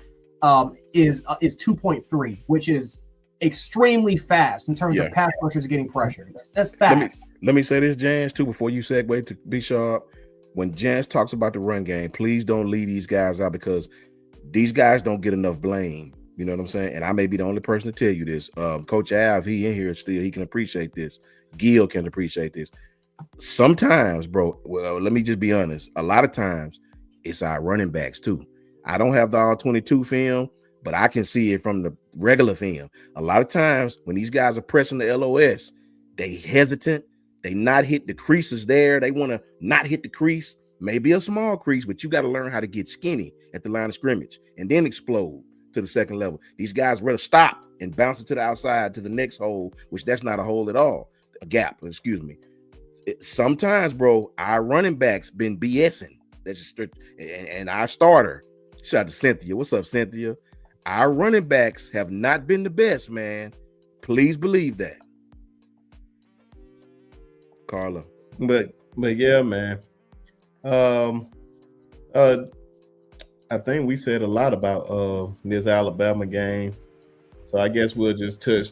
is 2.3, which is extremely fast in terms of pass rushers getting pressure. That's fast. Let me say this, Jans, too, before you segue to B Sharp. When Jans talks about the run game, please don't leave these guys out, because these guys don't get enough blame. You know what I'm saying? And I may be the only person to tell you this. Coach Av, he in here still, he can appreciate this. Gil can appreciate this. Sometimes, bro, well, let me just be honest. A lot of times, it's our running backs too. I don't have the all 22 film, but I can see it from the regular film. A lot of times when these guys are pressing the LOS, they hesitant. They not hit the creases there. They want to not hit the crease, maybe a small crease, but you got to learn how to get skinny at the line of scrimmage and then explode to the second level. These guys rather stop and bounce it to the outside to the next hole, which that's not a hole at all, a gap, excuse me. Sometimes, bro, our running backs been BSing. That's just and our starter. Shout out to Cynthia. What's up, Cynthia? Our running backs have not been the best, man. Please believe that. Carla. But yeah, man. I think we said a lot about this Alabama game. So I guess we'll just touch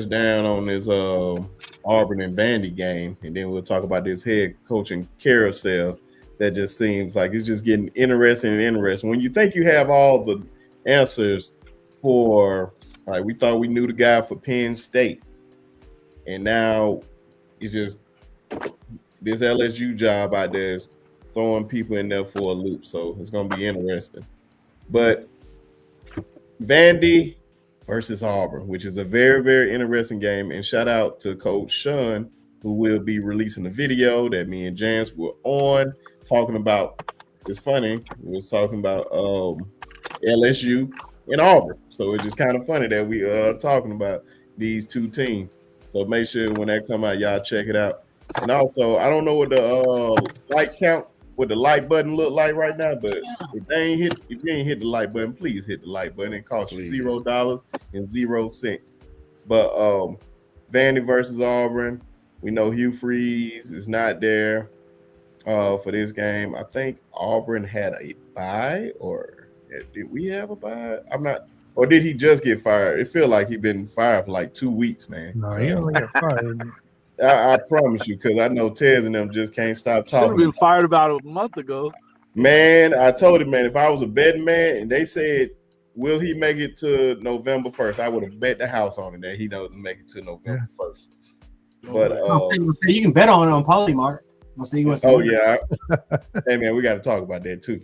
down on this Auburn and Vandy game, and then we'll talk about this head coaching carousel that just seems like it's just getting interesting and interesting. When you think you have all the answers for, like, we thought we knew the guy for Penn State, and now it's just this LSU job out there is throwing people in there for a loop. So it's going to be interesting. But Vandy versus Auburn, which is a very, very interesting game. And shout out to Coach Shawn, who will be releasing the video that me and Jans were on talking about. It's funny. We was talking about LSU and Auburn. So it's just kind of funny that we are talking about these two teams. So make sure when that come out, y'all check it out. And also, I don't know what the like count, what the like button look like right now, but if you ain't hit the like button, please hit the like button. It costs you $0.00. But Vandy versus Auburn, we know Hugh Freeze is not there for this game. I think Auburn had a bye, or did we have a bye? I'm not. Or did he just get fired? It feels like he's been fired for like 2 weeks, man. No, he only got fired. I promise you, because I know Tez and them just can't stop talking. Should have been fired about a month ago. Man, I told him, man, if I was a betting man and they said, will he make it to November 1st, I would have bet the house on it that he doesn't make it to November 1st. But you can bet on it on Polymart. Yeah. Hey, man, we got to talk about that too.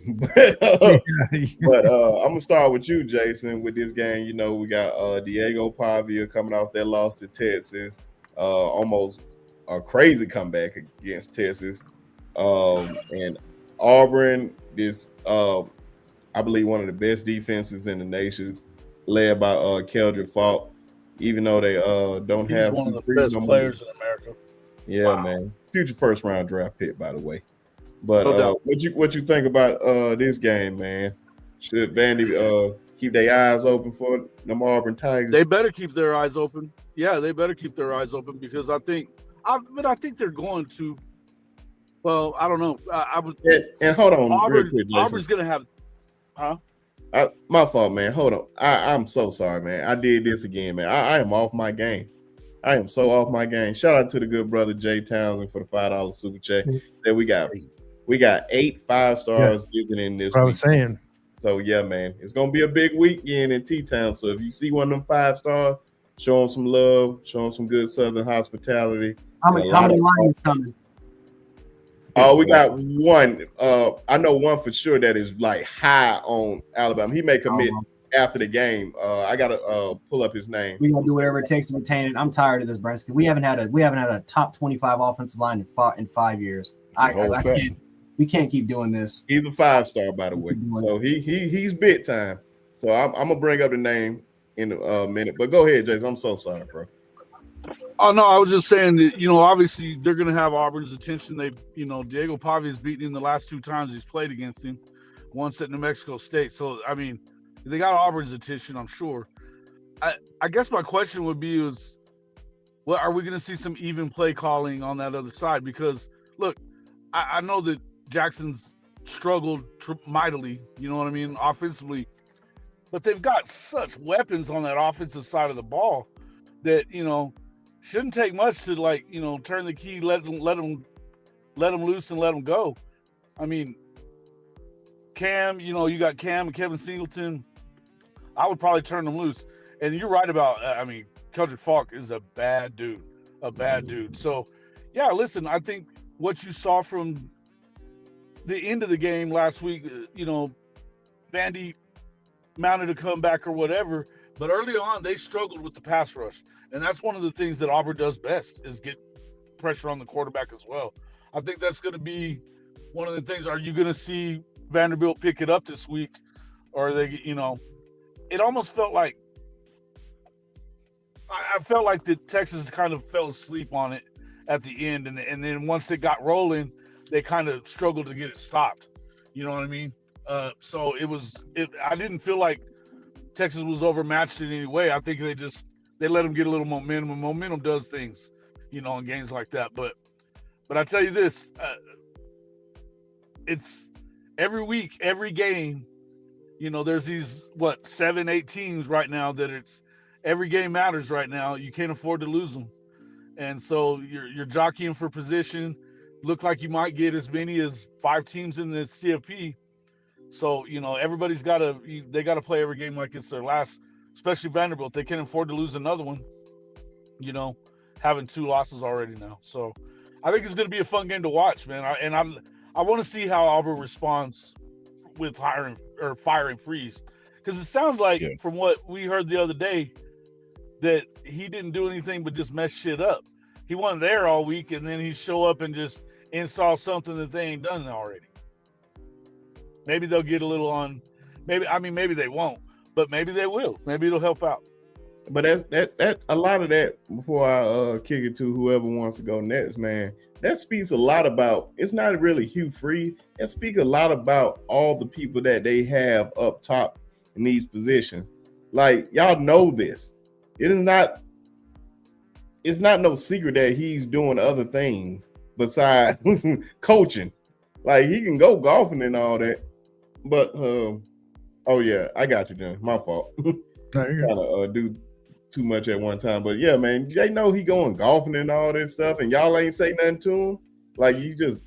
But I'm gonna start with you, Jason. With this game, you know, we got Diego Pavia coming off that loss to Texas, almost a crazy comeback against Texas, and Auburn is, I believe, one of the best defenses in the nation, led by Keldrick Faulk. Even though they don't have one of the best players in America. Yeah, wow. Man. Future first round draft pick, by the way. But what you think about this game, man? Should Vandy keep their eyes open for them Auburn Tigers? They better keep their eyes open. Yeah, they better keep their eyes open, because I think they're going to. Well, I don't know. And hold on, Auburn's going to have. Huh? My fault, man. Hold on. I'm so sorry, man. I did this again, man. I am off my game. I am so off my game. Shout out to the good brother Jay Townsend for the $5 super chat. Said we got 8 5-stars visiting this week. I was saying. So yeah, man, it's gonna be a big weekend in T-Town. So if you see one of them 5-stars, show them some love, show them some good Southern hospitality. How many Lions coming? We got one. I know one for sure that is like high on Alabama. He may commit after the game. I gotta pull up his name. We're gonna do whatever it takes to retain it. I'm tired of this, Brensky. We haven't had a top 25 offensive line in 5 years. We can't keep doing this. He's a 5-star, by the way. So he's big time. So I'm gonna bring up the name in a minute. But go ahead, Jason. I'm so sorry, bro. Oh no, I was just saying that, obviously they're going to have Auburn's attention. Diego Pavi's beaten him the last 2 times he's played against him, once at New Mexico State. So I mean, they got Auburn's attention, I'm sure. I guess my question would be is, what are we going to see some even play calling on that other side? Because look, I know that Jackson's struggled mightily, you know what I mean, offensively, but they've got such weapons on that offensive side of the ball that shouldn't take much to turn the key, let them loose and let them go. I mean, Cam, you got Cam and Kevin Singleton. I would probably turn them loose. And you're right about, Keldrick Falk is a bad dude. So, yeah, listen, I think what you saw from the end of the game last week, Vandy mounted a comeback or whatever, but early on they struggled with the pass rush. And that's one of the things that Auburn does best, is get pressure on the quarterback as well. I think that's going to be one of the things. Are you going to see Vanderbilt pick it up this week? Or are they, it almost felt like, I felt like the Texas kind of fell asleep on it at the end. And then once it got rolling, they kind of struggled to get it stopped. You know what I mean? So I didn't feel like Texas was overmatched in any way. I think they let them get a little momentum, and momentum does things, in games like that. But I tell you this, it's every week, every game, there's these 7, 8 teams right now that it's every game matters right now. You can't afford to lose them. And so you're jockeying for position. Look like you might get as many as 5 teams in the CFP. So, everybody's got to play every game like it's their last, especially Vanderbilt. They can't afford to lose another one, having 2 losses already now. So I think it's going to be a fun game to watch, man. I want to see how Auburn responds with firing Freeze. Because it sounds like, from what we heard the other day, that he didn't do anything but just mess shit up. He wasn't there all week, and then he show up and just install something that they ain't done already. Maybe they'll get a little on. Maybe they won't, but maybe they will. Maybe it'll help out. But that a lot of that, before I kick it to whoever wants to go next, man, that speaks a lot about, it's not really Hugh Freeze. It speaks a lot about all the people that they have up top in these positions. Like, y'all know this. It's not no secret that he's doing other things besides coaching. Like, he can go golfing and all that. But oh yeah, I got you, John. My fault. Trying to do too much at one time. But yeah, man, they know he going golfing and all that stuff, and y'all ain't say nothing to him. Like, you just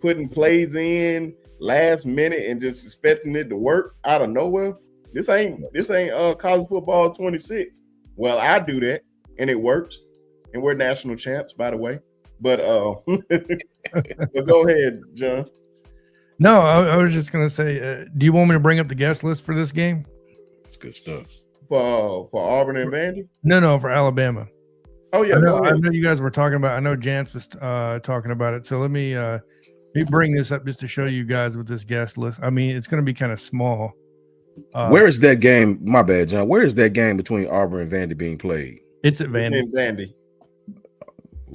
putting plays in last minute and just expecting it to work out of nowhere. This ain't college football 26. Well, I do that, and it works, and we're national champs, by the way. But but go ahead, John. No, I was just gonna say, do you want me to bring up the guest list for this game? It's good stuff. For Auburn and Vandy? No, for Alabama. Oh yeah, I know you guys were talking about. I know Jance was talking about it. So let me bring this up just to show you guys with this guest list. I mean, it's going to be kind of small. Where is that game? My bad, John. Where is that game between Auburn and Vandy being played? It's at Vandy. It's in Vandy.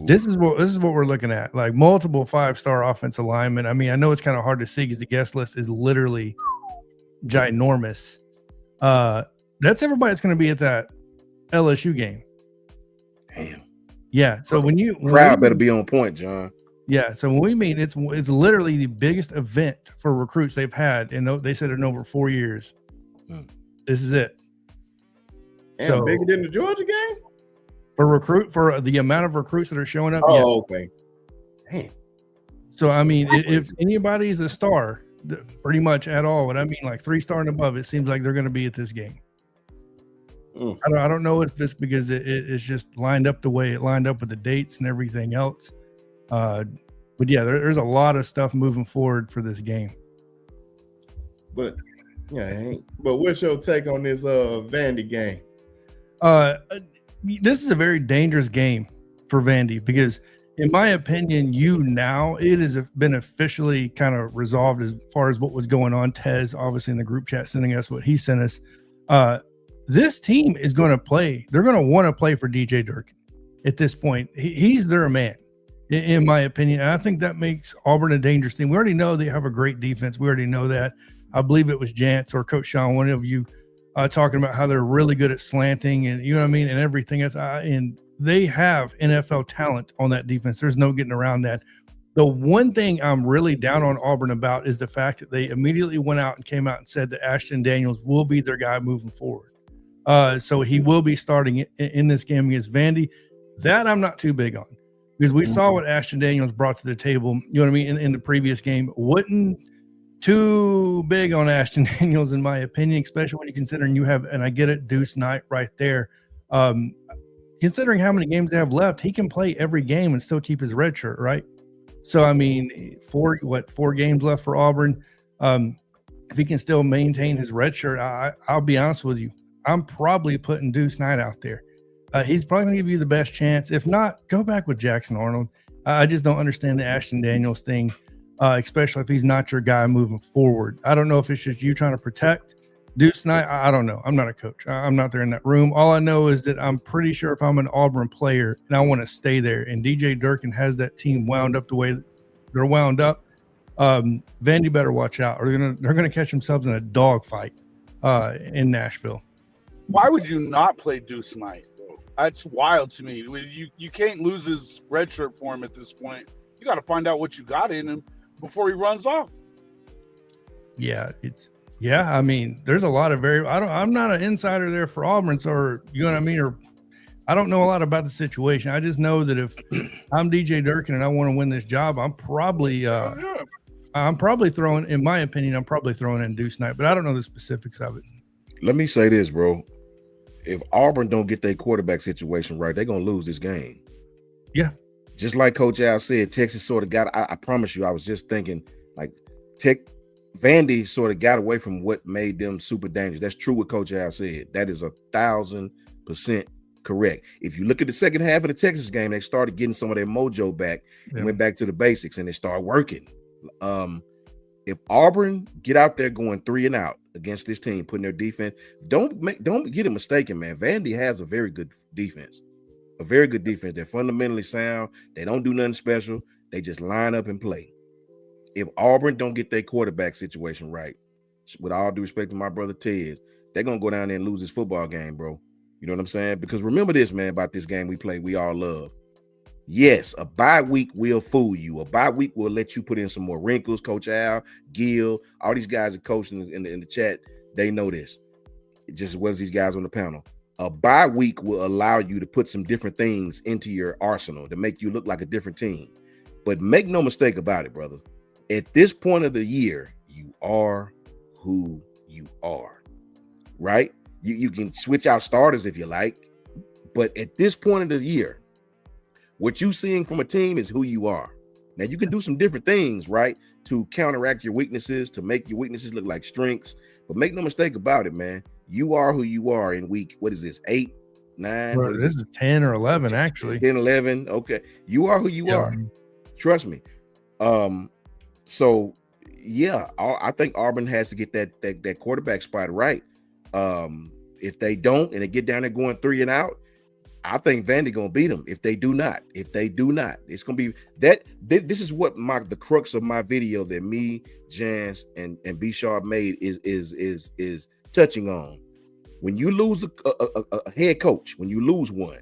This is what we're looking at, like multiple 5-star offensive linemen. I mean, I know it's kind of hard to see because the guest list is literally ginormous. That's everybody that's going to be at that LSU game. Damn. Yeah. So crowd better be on point, John. Yeah. So when we mean it's literally the biggest event for recruits they've had, and they said in over 4 years. This is it. And bigger than the Georgia game? For the amount of recruits that are showing up. Oh, yeah. Okay. Damn. So I mean, if anybody's a star, pretty much at all, and I mean like 3-star and above, it seems like they're going to be at this game. I don't know if it's because it's just lined up the way it lined up with the dates and everything else. But yeah, there's a lot of stuff moving forward for this game. But yeah, but what's your take on this Vandy game? This is a very dangerous game for Vandy because, in my opinion, it has been officially kind of resolved as far as what was going on. Tez, obviously, in the group chat, sending us what he sent us. This team is going to play. They're going to want to play for DJ Durkin. at this point. He's their man, in my opinion. And I think that makes Auburn a dangerous team. We already know they have a great defense. We already know that. I believe it was Jantz or Coach Shawn, one of you, talking about how they're really good at slanting and, you know what I mean, and everything else. And they have NFL talent on that defense. There's no getting around that. The one thing I'm really down on Auburn about is the fact that they immediately went out and came out and said that Ashton Daniels will be their guy moving forward. So he will be starting in this game against Vandy. That I'm not too big on, because we saw what Ashton Daniels brought to the table, you know what I mean, in the previous game. Wasn't too big on Ashton Daniels, in my opinion, especially when you considering you have, and I get it, Deuce Knight right there. Considering how many games they have left, he can play every game and still keep his red shirt, right? So, I mean, 4 games left for Auburn. If he can still maintain his red shirt, I'll be honest with you, I'm probably putting Deuce Knight out there. He's probably going to give you the best chance. If not, go back with Jackson Arnold. I just don't understand the Ashton Daniels thing, especially if he's not your guy moving forward. I don't know if it's just you trying to protect Deuce Knight. I don't know. I'm not a coach. I'm not there in that room. All I know is that I'm pretty sure if I'm an Auburn player and I want to stay there, and DJ Durkin has that team wound up the way they're wound up, Vandy better watch out, or they're gonna catch themselves in a dogfight in Nashville. Why would you not play Deuce Knight? That's wild to me. You can't lose his red shirt for him at this point. You got to find out what you got in him before he runs off. Yeah, I mean, there's a lot of I'm not an insider there for Auburn, or you know what I mean, or I don't know a lot about the situation. I just know that if I'm DJ Durkin and I want to win this job, I'm probably throwing, in my opinion, in Deuce Knight, but I don't know the specifics of it. Let me say this, bro. If Auburn don't get their quarterback situation right, they're going to lose this game. Yeah. Just like Coach Al said, Texas sort of got, I promise you, I was just thinking, like, Vandy sort of got away from what made them super dangerous. That's true what Coach Al said. That is 1,000% correct. If you look at the second half of the Texas game, they started getting some of their mojo back and went back to the basics, and they started working. If Auburn get out there going 3 and out against this team, putting their defense, don't get it mistaken, man. Vandy has a very good defense. A very good defense. They're fundamentally sound. They don't do nothing special. They just line up and play. If Auburn don't get their quarterback situation right, with all due respect to my brother Ted, they're going to go down there and lose this football game, bro. You know what I'm saying? Because remember this, man, about this game we play, we all love. Yes, a bye week will fool you. A bye week will let you put in some more wrinkles. Coach Al, Gil, all these guys are coaching in the chat. They know this. Just as well as these guys on the panel. A bye week will allow you to put some different things into your arsenal to make you look like a different team. But make no mistake about it, brother. At this point of the year, you are who you are, right? You can switch out starters if you like, but at this point of the year, what you're seeing from a team is who you are. Now, you can do some different things, right, to counteract your weaknesses, to make your weaknesses look like strengths, but make no mistake about it, man. You are who you are in week, what is this, 8, 9? Well, this is 10 or 11, actually. 10, 11, okay. You are who you are. Trust me. So, yeah, I think Auburn has to get that quarterback spot right. If they don't, and they get down there going 3 and out, I think Vandy gonna beat them. If they do not, it's gonna be that. This is what the crux of my video that me, Jans, and B Sharp made is touching on. When you lose a head coach, when you lose one,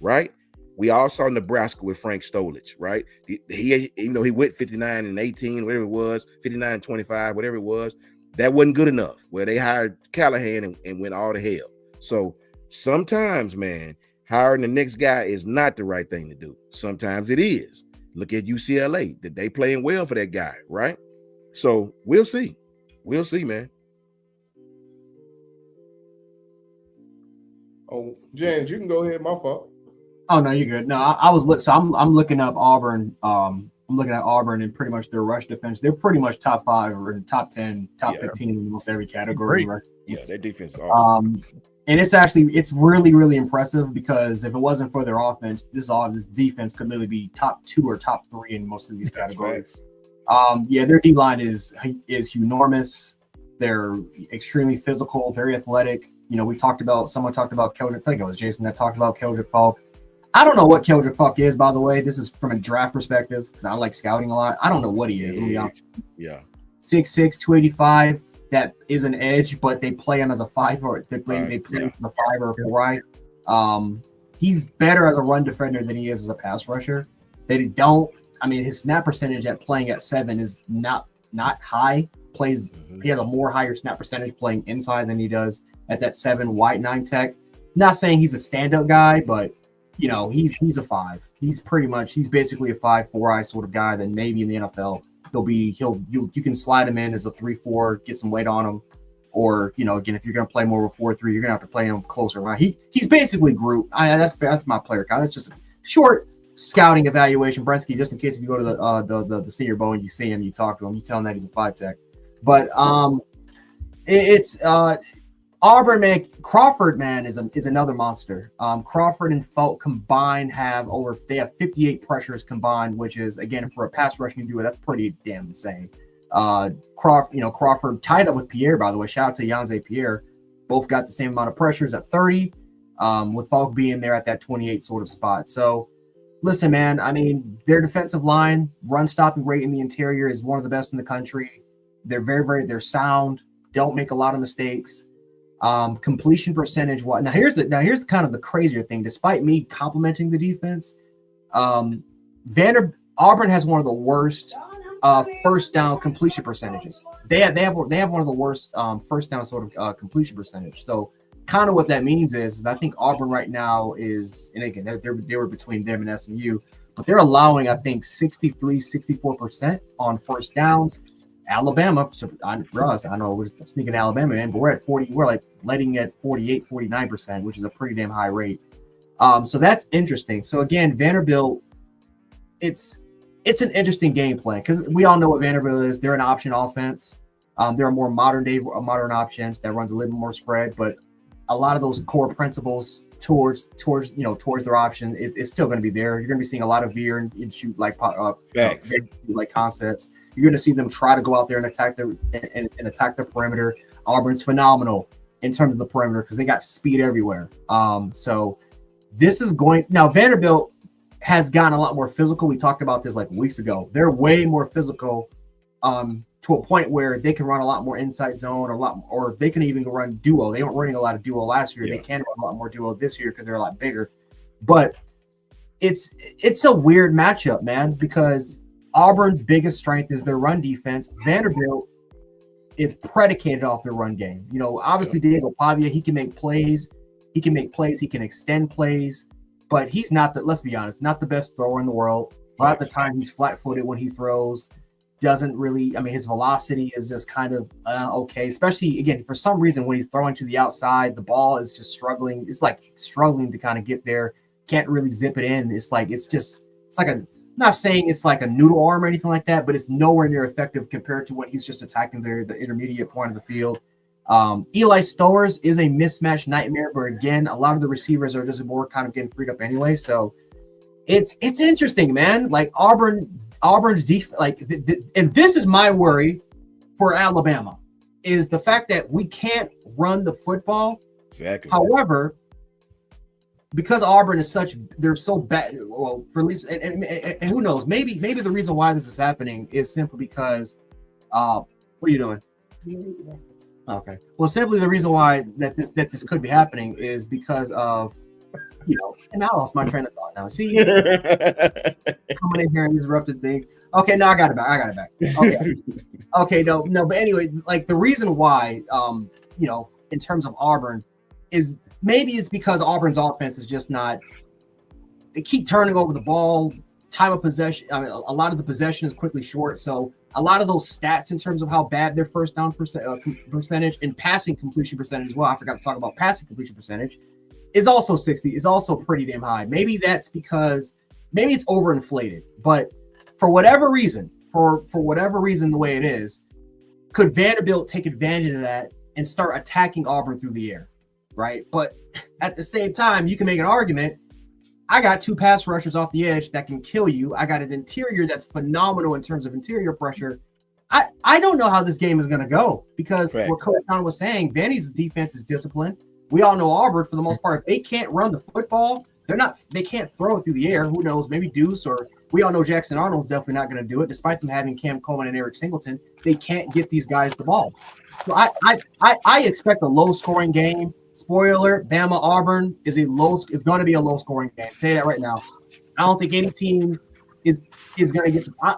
right? We all saw Nebraska with Frank Stolich, right? He went 59-18, whatever it was, 59-25, whatever it was. That wasn't good enough. Where they hired Callahan and went all to hell. So sometimes, man, hiring the next guy is not the right thing to do. Sometimes it is. Look at UCLA. That they playing well for that guy, right? So we'll see. We'll see, man. Oh, James, you can go ahead. My fault. Oh no, you're good. No, I'm looking up Auburn. I'm looking at Auburn and pretty much their rush defense. They're pretty much top 5 or in top 10, top 15 in almost every category. Right? Yeah, their defense is awesome. And it's really, really impressive, because if it wasn't for their offense, this defense could literally be top 2 or top 3 in most of these categories. Their D line is enormous. They're extremely physical, very athletic. You know, someone talked about Keldrick. I think it was Jason that talked about Keldrick Falk. I don't know what Keldrick Fuck is, by the way. This is from a draft perspective because I like scouting a lot. I don't know what he is. Yeah. 6'6", 285. That is an edge, but they play him as a 5 or they play him as a 5 or a 4. He's better as a run defender than he is as a pass rusher. They don't. I mean, his snap percentage at playing at 7 is not high. He has a more higher snap percentage playing inside than he does at that 7 wide 9 tech. Not saying he's a stand-up guy, but you know, he's a 5. He's basically a 5-4 sort of guy. Then maybe in the NFL you can slide him in as a 3-4, get some weight on him, or you know, again, if you're gonna play more of a 4-3, you're gonna have to play him closer. Right? He's basically Groot. That's my player count. That's just a short scouting evaluation. Brensky, just in case if you go to the Senior Bowl and you see him, you talk to him, you tell him that he's a 5 tech. But it's Auburn, man. Crawford, man, is another monster. Crawford and Felk combined have 58 pressures combined, which is, again, for a pass rushing duo, that's pretty damn insane. Crawford tied up with Pierre, by the way. Shout out to Yanze Pierre. Both got the same amount of pressures at 30, with Felk being there at that 28 sort of spot. So, listen, man, I mean, their defensive line, run stopping rate in the interior is one of the best in the country. They're they're sound, don't make a lot of mistakes. Completion percentage. Now here's kind of the crazier thing. Despite me complimenting the defense, Auburn has one of the worst first down completion percentages. They have one of the worst first down sort of completion percentage. So kind of what that means is I think Auburn right now is, and again, they were between them and SMU, but they're allowing, I think, 64% on first downs. Alabama, for us, I know we're sneaking Alabama in, but we're at 40. We're like letting at 48, 49%, which is a pretty damn high rate. So that's interesting. So again, Vanderbilt, it's an interesting game plan because we all know what Vanderbilt is. They're an option offense. There are more modern options that runs a little more spread, but a lot of those core principles towards their option is still going to be there. You're going to be seeing a lot of veer and shoot like concepts. You're going to see them try to go out there and attack the perimeter. Auburn's phenomenal in terms of the perimeter because they got speed everywhere. So this is going now. Vanderbilt has gotten a lot more physical. We talked about this like weeks ago. They're way more physical to a point where they can run a lot more inside zone or they can even run duo. They weren't running a lot of duo last year. Yeah. They can run a lot more duo this year because they're a lot bigger. But it's a weird matchup, man, because Auburn's biggest strength is their run defense. Vanderbilt is predicated off their run game. You know, obviously Diego Pavia, he can make plays. He can extend plays, but he's not let's be honest, not the best thrower in the world. A lot of the time he's flat-footed when he throws. Doesn't really, his velocity is just kind of okay, especially again, for some reason, when he's throwing to the outside, the ball is just struggling. It's like struggling to kind of get there. Can't really zip it in. It's like I'm not saying it's like a noodle arm or anything like that, but it's nowhere near effective compared to when he's just attacking the intermediate point of the field. Eli Stowers is a mismatch nightmare, but again, a lot of the receivers are just more kind of getting freed up anyway. So it's interesting, man. Like Auburn's defense, and this is my worry for Alabama, is the fact that we can't run the football. Exactly. However, because Auburn is they're so bad. Well, for at least, and who knows? Maybe the reason why this is happening is simply because, what are you doing? Okay. Well, simply the reason why that this could be happening is because of, and I lost my train of thought now. See, coming in here and disrupted things. Okay, no, I got it back. Okay. Okay, no, but anyway, like the reason why, in terms of Auburn, is maybe it's because Auburn's offense is just not. They keep turning over the ball. Time of possession. A lot of the possession is quickly short. So a lot of those stats in terms of how bad their first down percentage and passing completion percentage as well. I forgot to talk about passing completion percentage. Is also 60. Is also pretty damn high. Maybe that's because it's overinflated. But for whatever reason, the way it is, could Vanderbilt take advantage of that and start attacking Auburn through the air, right? But at the same time, you can make an argument. I got 2 pass rushers off the edge that can kill you. I got an interior that's phenomenal in terms of interior pressure. I don't know how this game is going to go because what Coach Shawn was saying, Vandy's defense is disciplined. we all know Auburn for the most part. If they can't run the football, they can't throw it through the air. Who knows? Maybe Deuce, or we all know Jackson Arnold's definitely not going to do it, despite them having Cam Coleman and Eric Singleton. They can't get these guys the ball. So I expect a low scoring game. Spoiler alert, Bama Auburn is going to be a low scoring game. I'll tell you that right now. I don't think any team is going to get to, I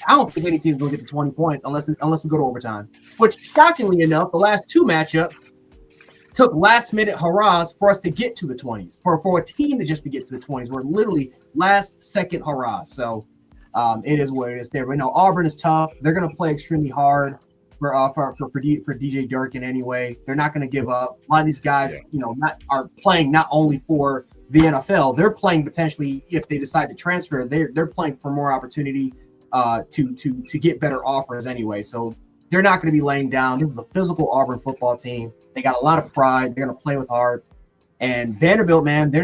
don't think any team is going to get to 20 points unless we go to overtime. Which, shockingly enough, the last two matchups took last minute hurrahs for us to get to the 20s. For a team to get to the 20s, we're literally last second hurrahs. So it is what it is there. But no, Auburn is tough. They're going to play extremely hard for DJ Durkin anyway. They're not going to give up. A lot of these guys, are playing not only for the NFL, they're playing potentially, if they decide to transfer, they're playing for more opportunity to get better offers anyway. So they're not going to be laying down. This is a physical Auburn football team. They got a lot of pride. They're going to play with heart. And Vanderbilt, man,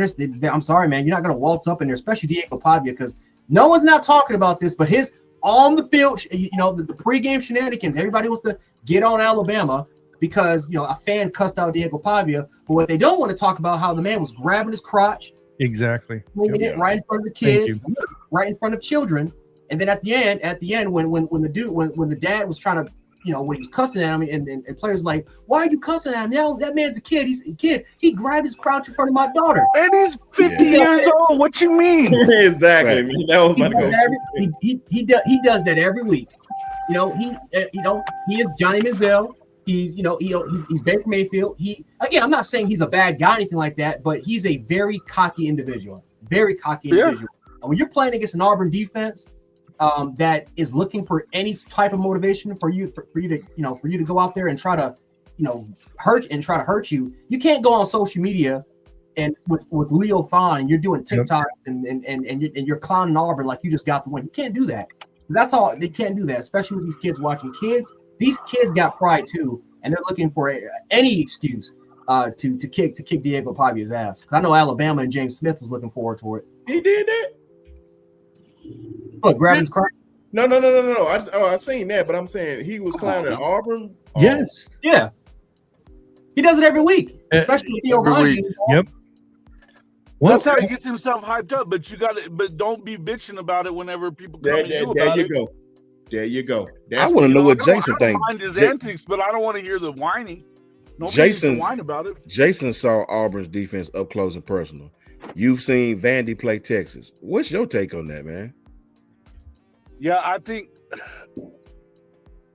I'm sorry, man, you're not going to waltz up in there, especially Diego Pavia, because no one's not talking about this, but his on the field, the pregame shenanigans. Everybody wants to get on Alabama because a fan cussed out Diego Pavia. But what they don't want to talk about, how the man was grabbing his crotch, exactly, it right in front of the kids, right in front of children. And then at the end, when the dad was trying to, when he was cussing at him, and players like, why are you cussing at him? No, that man's a kid. He's a kid. He grabbed his crotch in front of my daughter. And he's 50 years old. What you mean? Exactly. Right. Man, that was my go. He does that every week. He is Johnny Manziel. He's Baker Mayfield. I'm not saying he's a bad guy or anything like that, but he's a very cocky individual. Very cocky individual. And when you're playing against an Auburn defense that is looking for any type of motivation for you to go out there and try to hurt you, you can't go on social media and with Leo Thon and you're doing TikToks and you're clowning Auburn like you just got the win. You can't do that. That's all. They can't do that, especially with these kids watching. These kids got pride too, and they're looking for any excuse to kick Diego Pavia's ass. I know Alabama and James Smith was looking forward to it. He did that. What, grab his crotch? No. I seen that, but I'm saying he was clowning Auburn. Yes. Yeah. He does it every week, especially with the O'Brien. Yep. That's how he gets himself hyped up. But don't be bitching about it whenever people come at you about it. There you go. I want to know what Jason thinks. I don't mind his antics, but I don't want to hear the whining. Nobody needs to whine about it. Jason saw Auburn's defense up close and personal. You've seen Vandy play Texas. What's your take on that, man? Yeah, I think.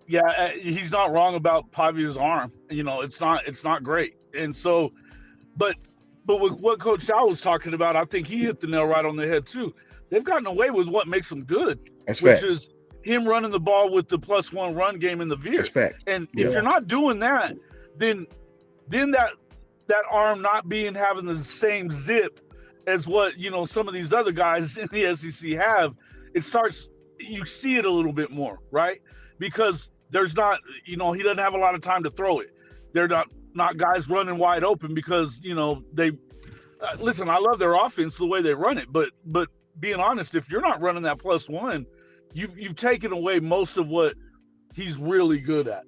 Yeah, he's not wrong about Pavia's arm. It's not great, and so, but with what Coach Shawn was talking about, I think he hit the nail right on the head too. They've gotten away with what makes them good, which is him running the ball with the +1 run game in the veer. That's fact. And if you're not doing that, then that arm not having the same zip as what some of these other guys in the SEC have, you see it a little bit more, right? Because there's not, he doesn't have a lot of time to throw it. They're not guys running wide open because they listen. I love their offense the way they run it, but being honest, if you're not running that +1, you've taken away most of what he's really good at.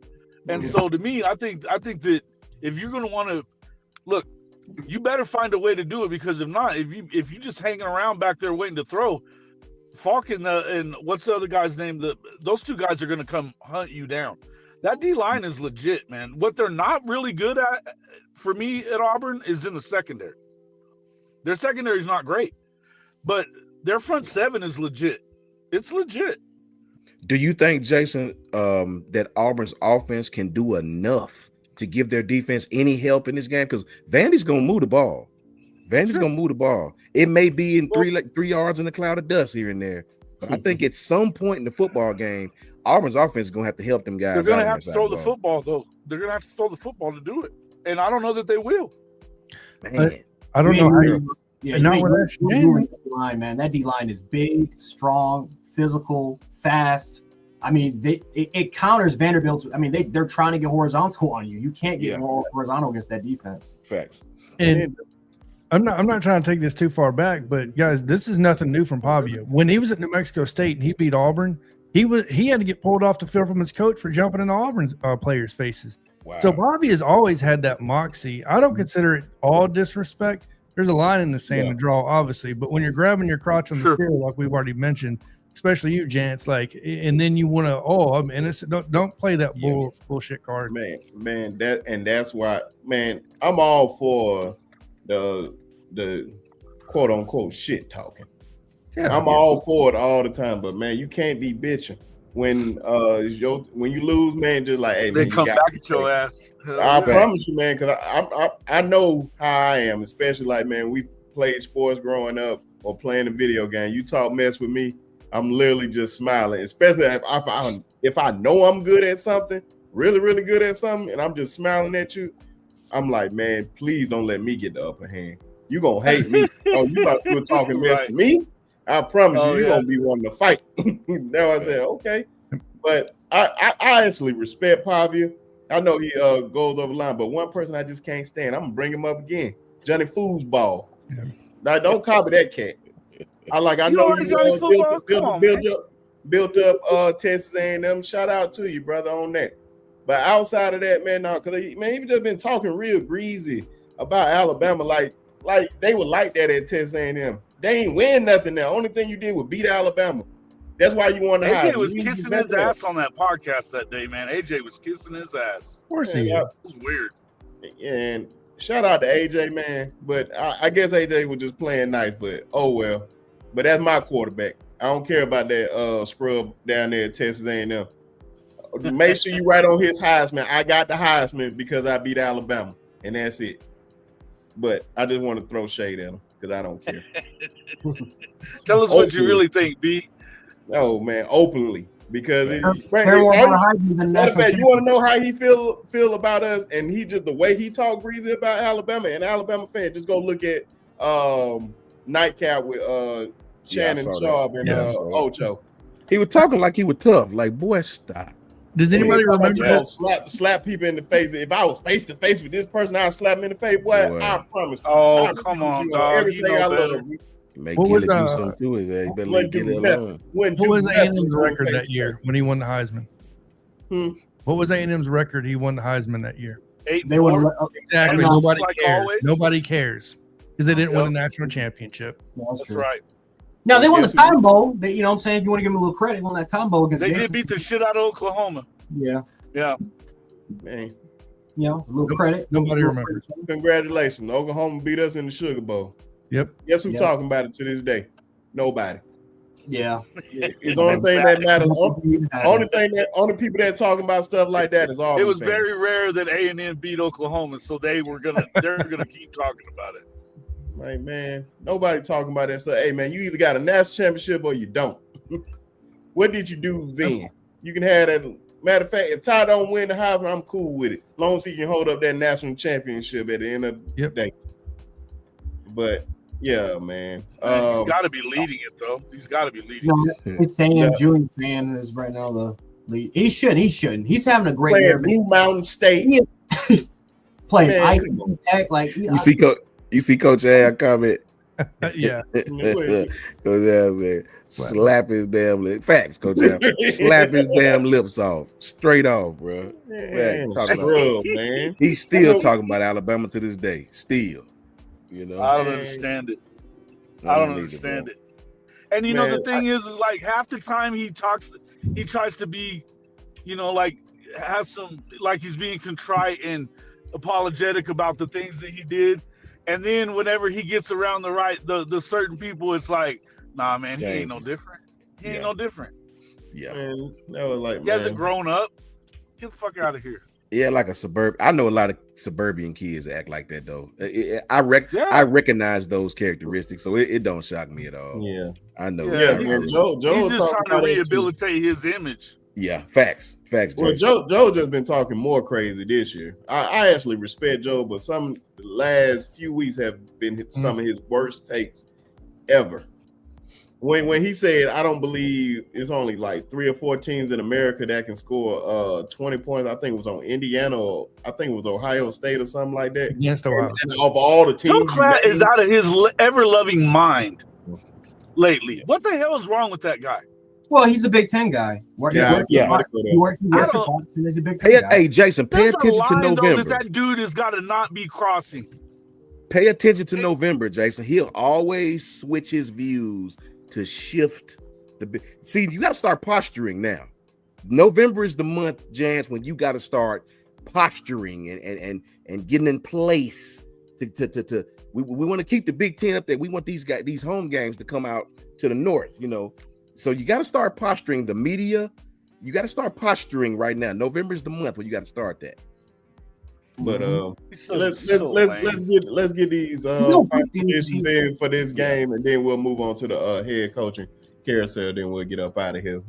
And so to me, I think that if you're going to want to look, you better find a way to do it, because if not, if you just hanging around back there waiting to throw, Falk and what's the other guy's name? Those two guys are going to come hunt you down. That D line is legit, man. What they're not really good at, for me at Auburn, is in the secondary. Their secondary is not great, but their front seven is legit. It's legit. Do you think, Jason, that Auburn's offense can do enough to give their defense any help in this game? Because Vandy's going to move the ball. Going to move the ball. It may be in 3 yards in a cloud of dust here and there, but I think at some point in the football game, Auburn's offense is going to have to help them guys. They're going to have to throw the football, though. They're going to have to throw the football to do it, and I don't know that they will. Man. I don't know how you. Yeah, not with that line, man. That D line is big, strong, physical, fast. I mean, it counters Vanderbilt's. I mean, they're trying to get horizontal on you. You can't get more horizontal against that defense. Facts. And I'm not trying to take this too far back, but guys, this is nothing new from Pavia. When he was at New Mexico State and he beat Auburn, he had to get pulled off the field from his coach for jumping in Auburn's players' faces. Wow. So Bobby has always had that moxie. I don't consider it all disrespect. There's a line in the sand to draw, obviously, but when you're grabbing your crotch on the field, like we've already mentioned, especially you, Jance, like, and then you want to, I'm innocent. Don't play that bullshit card, man. That's why, man. I'm all for the quote unquote shit talking. I'm all for it all the time, but man, you can't be bitching when you lose, man. Just like, hey, they man, come back at your ass. I promise you, man, because I know how I am, especially like, man, we played sports growing up or playing a video game. You talk mess with me, I'm literally just smiling, especially if I know I'm good at something, really, really good at something, and I'm just smiling at you. I'm like, man, please don't let me get the upper hand. You gonna hate me. Oh, you thought you were talking mess to me? I promise you're gonna be wanting to fight. Now I said, okay. But I actually respect Pavia. I know he goes over the line, but one person I just can't stand, I'm gonna bring him up again. Johnny Foosball. Now don't copy that cat. I know you built up Texas A&M. Shout out to you, brother, on that. But outside of that, man, no, because he just been talking real greasy about Alabama, like they would like that at Texas A&M. They ain't win nothing now. Only thing you did was beat Alabama. That's why you won the AJ was kissing his ass on that podcast that day, man. AJ was kissing his ass. Of course he is. It was weird. And shout out to AJ, man. But I guess AJ was just playing nice, but oh well. But that's my quarterback. I don't care about that scrub down there at Texas A&M. Make sure you write on his Heisman. I got the Heisman because I beat Alabama, and that's it. But I just want to throw shade at him because I don't care. Tell us what you really think, B. No, man, openly. Because you want to know how he feel about us, and he just the way he talk greasy about Alabama, and Alabama fan, just go look at Nightcap with Shannon Sharp and Ocho. He was talking like he was tough. Like, boy, stop. Does anybody remember that? Slap people in the face? If I was face to face with this person, I'd slap him in the face. Boy, I promise. Oh, come on, dog. Everything I love. Make Gillick do something to it. He better let get it alone. What was A&M's record that year when he won the Heisman? What was A&M's record? He won the Heisman that year. 8-4. Exactly. Nobody cares. Always. Nobody cares because they didn't win a national championship. That's right. Now they won the Cotton Bowl. They, you know what I'm saying? If you want to give them a little credit, won that Cotton Bowl against They did beat the shit out of Oklahoma. Yeah. Man. You know, a little credit. Nobody remembers. Congratulations. Oklahoma beat us in the Sugar Bowl. Yep. Guess who's talking about it to this day? Nobody. Yeah. It's the only thing that matters. Only people that talking about stuff like that is all. It was very rare that A&M beat Oklahoma, so they're gonna keep talking about it. Like, man, nobody talking about that stuff. Hey, man, you either got a national championship or you don't. What did you do then? You can have that. Matter of fact, if Ty don't win the Heisman, I'm cool with it. As long as he can hold up that national championship at the end of the day. But yeah, man. He's got to be leading it, though. He's got to be leading it. It's saying Julian saying is right now the lead. He shouldn't. He's having a great year. Blue Mountain State. He's playing Ivy Tech. Like you see Coach A comment. Yeah. Coach A said, slap his damn lips. Facts, Coach A. Slap his damn lips off. Straight off, bro. Man. He's still talking about Alabama to this day. Still. You know, I don't understand it. I don't understand it. And you know, the thing is like half the time he tries to be, you know, like have some, like he's being contrite and apologetic about the things that he did. And then whenever he gets around the certain people, it's like, nah, man, he ain't no different. He ain't no different. Yeah. Man, that was like, he hasn't grown up. Get the fuck out of here. Yeah, like a I know a lot of suburban kids act like that though. I recognize those characteristics, so it don't shock me at all. Yeah, I know. Yeah, man, Joe he's just trying to rehabilitate his image. Yeah, facts. Well, Joe just been talking more crazy this year. I actually respect Joe, but the last few weeks have been some of his worst takes ever. When he said, I don't believe it's only like 3 or 4 teams in America that can score 20 points. I think it was on Indiana, or I think it was Ohio State or something like that. Against Ohio. And of all the teams, Joe Klatt is out of his ever-loving mind lately. What the hell is wrong with that guy? Well, he's a Big Ten guy. He works at Fox, and he's a Big Ten guy. Hey, Jason, pay attention to November. That dude has got to not be crossing. Pay attention to November, Jason. He'll always switch his views to shift the. See, you got to start posturing now. November is the month, Jans, when you got to start posturing and getting in place to we want to keep the Big Ten up there. We want these home games to come out to the north, So you got to start posturing the media. You got to start posturing right now. November is the month where you got to start that. But let's get these predictions in for this game, and then we'll move on to the head coaching carousel. Then we'll get up out of here.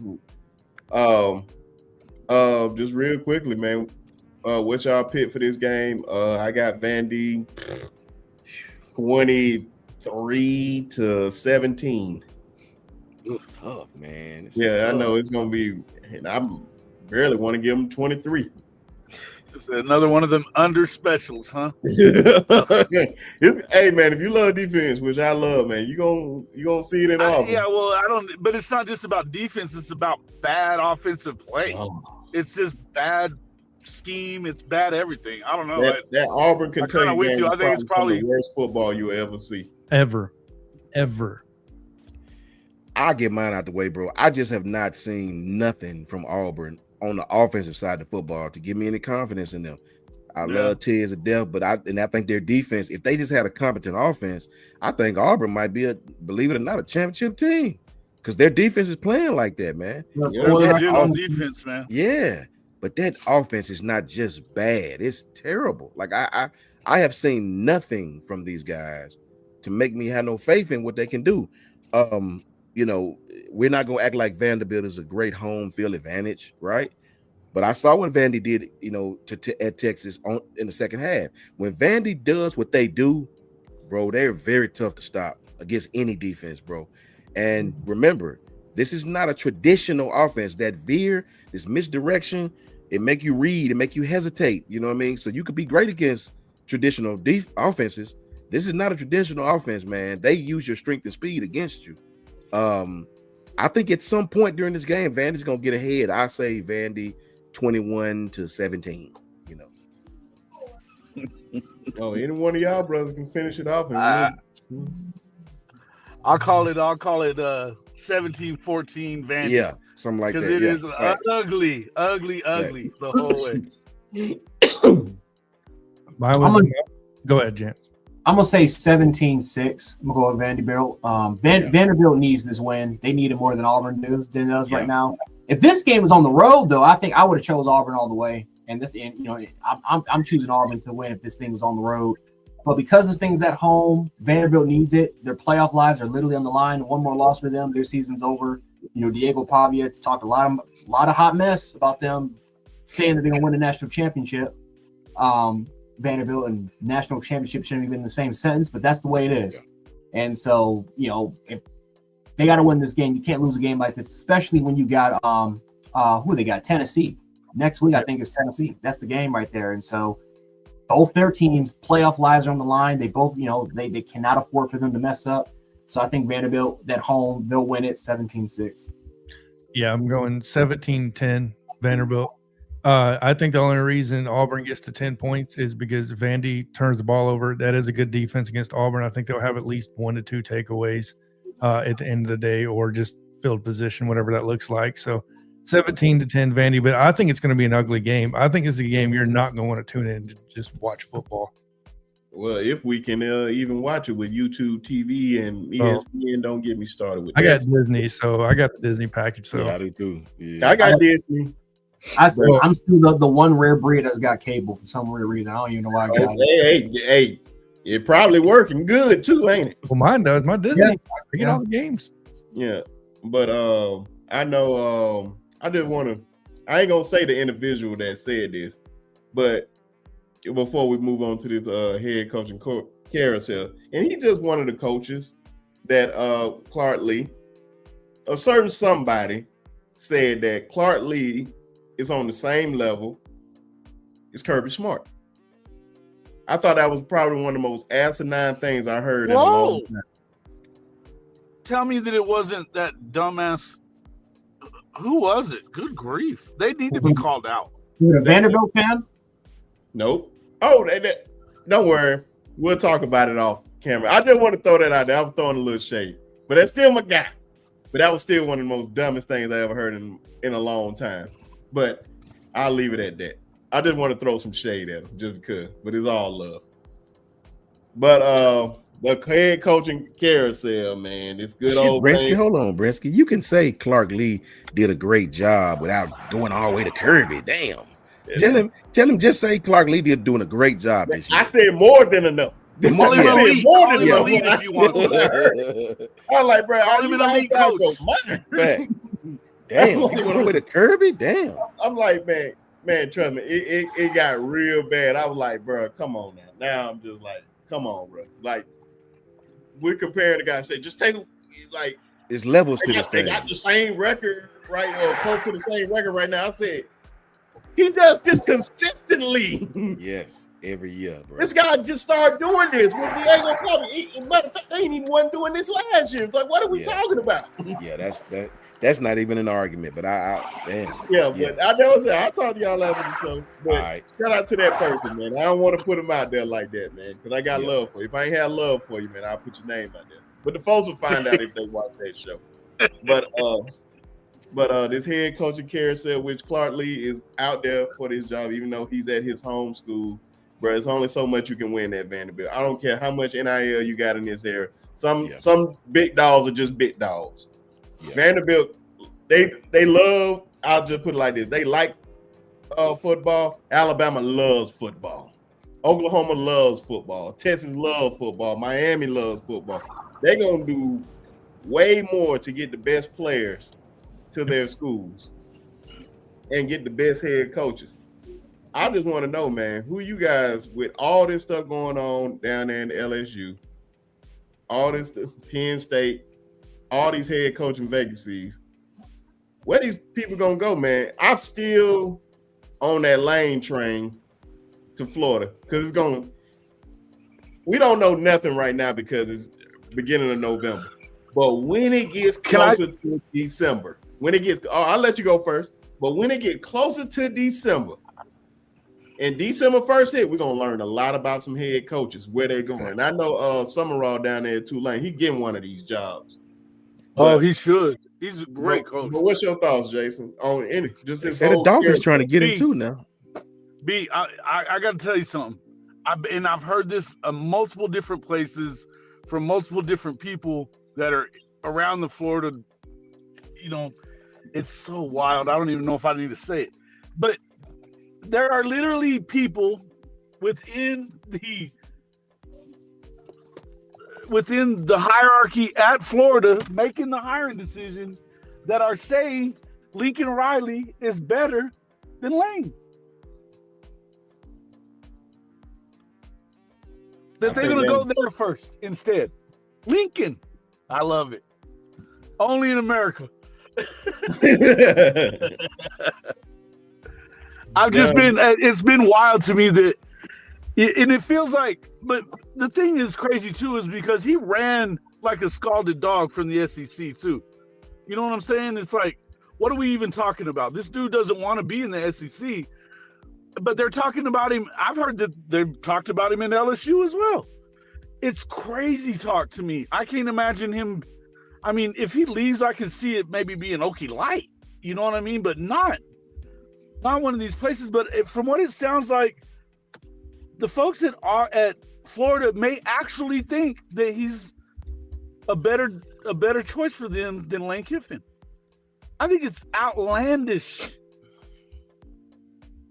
Just real quickly, man. What y'all pick for this game? I got Vandy 23-17. It's tough, man. It's tough. I know it's gonna be. And I barely want to give them 23. It's another one of them under specials, huh? Hey man, if you love defense, which I love, man, you gonna see it in Auburn. Yeah, well, I don't. But it's not just about defense; it's about bad offensive play. It's just bad scheme. It's bad everything. I don't know. That Auburn Kentucky game with you. I think it's probably the worst football you'll ever see. Ever. I'll get mine out the way, bro. I just have not seen nothing from Auburn on the offensive side of the football to give me any confidence in them. I love Tez to death, but I think their defense, if they just had a competent offense, I think Auburn might be believe it or not, a championship team because their defense is playing like that, man. Defense, man. Yeah, but that offense is not just bad; it's terrible. Like I have seen nothing from these guys to make me have no faith in what they can do. We're not going to act like Vanderbilt is a great home field advantage, right? But I saw what Vandy did, at Texas in the second half. When Vandy does what they do, bro, they're very tough to stop against any defense, bro. And remember, this is not a traditional offense. That veer, this misdirection, it make you read, it make you hesitate. You know what I mean? So you could be great against traditional offenses. This is not a traditional offense, man. They use your strength and speed against you. I think at some point during this game, Vandy's gonna get ahead. I say Vandy 21-17. Any one of y'all brothers can finish it off. I'll call it 17-14 Vandy. Yeah, something like that. Because it is ugly the whole way. Go ahead, Jen. I'm going to say 17-6. I'm going to go with Vanderbilt. Vanderbilt needs this win. They need it more than Auburn does right now. If this game was on the road, though, I think I would have chose Auburn all the way. And I'm choosing Auburn to win if this thing was on the road. But because this thing's at home, Vanderbilt needs it. Their playoff lives are literally on the line. One more loss for them, their season's over. Diego Pavia talked a lot of hot mess about them saying that they're going to win the national championship. Vanderbilt and national championship shouldn't have been in the same sentence, but that's the way it is. And so, if they got to win this game, you can't lose a game like this, especially when you got who they got? Tennessee next week. I think it's Tennessee. That's the game right there. And so, both their teams' playoff lives are on the line. They both, they cannot afford for them to mess up. So I think Vanderbilt at home, they'll win it 17-6. Yeah, I'm going 17-10 Vanderbilt. I think the only reason Auburn gets to 10 points is because Vandy turns the ball over. That is a good defense against Auburn. I think they'll have at least 1 to 2 takeaways at the end of the day, or just field position, whatever that looks like. So 17-10 Vandy, but I think it's going to be an ugly game. I think it's a game you're not going to want to tune in to just watch football. Well, if we can even watch it with YouTube TV and ESPN, don't get me started with that. I got Disney, so I got the Disney package. So yeah, I do too. Yeah. I got Disney. I'm still the one rare breed that's got cable for some weird reason. I don't even know why I got it. Hey, it probably working good too, ain't it? Well, mine does. My Disney, I get all the games. Yeah, but I know I just want to. I ain't gonna say the individual that said this, but before we move on to this head coaching carousel, and he just one of the coaches that Clark Lee, a certain somebody said that Clark Lee is on the same level as Kirby Smart. I thought that was probably one of the most asinine things I heard in a long time. Tell me that it wasn't that dumbass Who was it? Good grief. They need to be called out. You a Vanderbilt fan? Nope. Oh, don't worry. We'll talk about it off camera. I just want to throw that out there. I was throwing a little shade. But that's still my guy. But that was still one of the most dumbest things I ever heard in a long time. But I'll leave it at that. I just want to throw some shade at him just because. But it's all love. But the head coaching carousel, man, it's good old Brinsky, thing. hold on, Brinsky. You can say Clark Lee did a great job without going all the way to Kirby. Damn. Yeah. Tell him just say Clark Lee did doing a great job this year. I said more than enough. Call him elite. Call him elite if you want to. I was like, bro, Call him an elite coach. Damn, he went away to Kirby? Damn. I'm like, man, trust me, it got real bad. I was like, bro, come on now. Now I'm just like, come on, bro. Like, we're comparing the guys. Say, just take like it's levels to this thing. thing. They got the same record, right? Or close to the same record right now. I said he does this consistently. Yes, every year, bro. This guy just started doing this with Diego Pavia. Matter of fact, they ain't even one doing this last year. It's like, what are we talking about? Yeah, that's not even an argument. But damn. Yeah, but I know I talked to y'all after the show. But right. Shout out to that person, man. I don't want to put him out there like that, man, because I got love for you. If I ain't had love for you, man, I'll put your name out there. But the folks will find out if they watch that show. But this head coaching carousel, which Clark Lee is out there for this job, even though he's at his home school, bro. It's only so much you can win at Vanderbilt. I don't care how much NIL you got in this area. Some big dogs are just big dogs. Yeah. Vanderbilt, they love. I'll just put it like this: they like football. Alabama loves football. Oklahoma loves football. Texas loves football. Miami loves football. They're gonna do way more to get the best players to their schools and get the best head coaches. I just want to know, man, who you guys, with all this stuff going on down there in LSU, all this Penn State, all these head coaching vacancies, where these people gonna go, man? I'm still on that lane train to Florida because it's going. We don't know nothing right now because it's beginning of November. But when it gets closer to December, I'll let you go first. But when it gets closer to December, and December 1st hit, we're gonna learn a lot about some head coaches, where they're going. And I know Summerall down there at Tulane, he's getting one of these jobs. But, he should. He's a great coach. But what's your thoughts, Jason? On any just this whole the Dolphins trying to get into now. B, I got to tell you something. I've heard this multiple different places from multiple different people that are around the Florida. You know, it's so wild. I don't even know if I need to say it, but there are literally people within the hierarchy at Florida making the hiring decision that are saying Lincoln Riley is better than Lane. That they're going to go there first instead. Lincoln. I love it. Only in America. It's been wild to me that, and it feels like, but the thing is crazy too, is because he ran like a scalded dog from the SEC too. You know what I'm saying? It's like, what are we even talking about? This dude doesn't want to be in the SEC, but they're talking about him. I've heard that they've talked about him in LSU as well. It's crazy talk to me. I can't imagine him. I mean, if he leaves, I can see it maybe being Okie Light. You know what I mean? But not one of these places. But from what it sounds like, the folks that are at Florida may actually think that he's a better choice for them than Lane Kiffin. I think it's outlandish.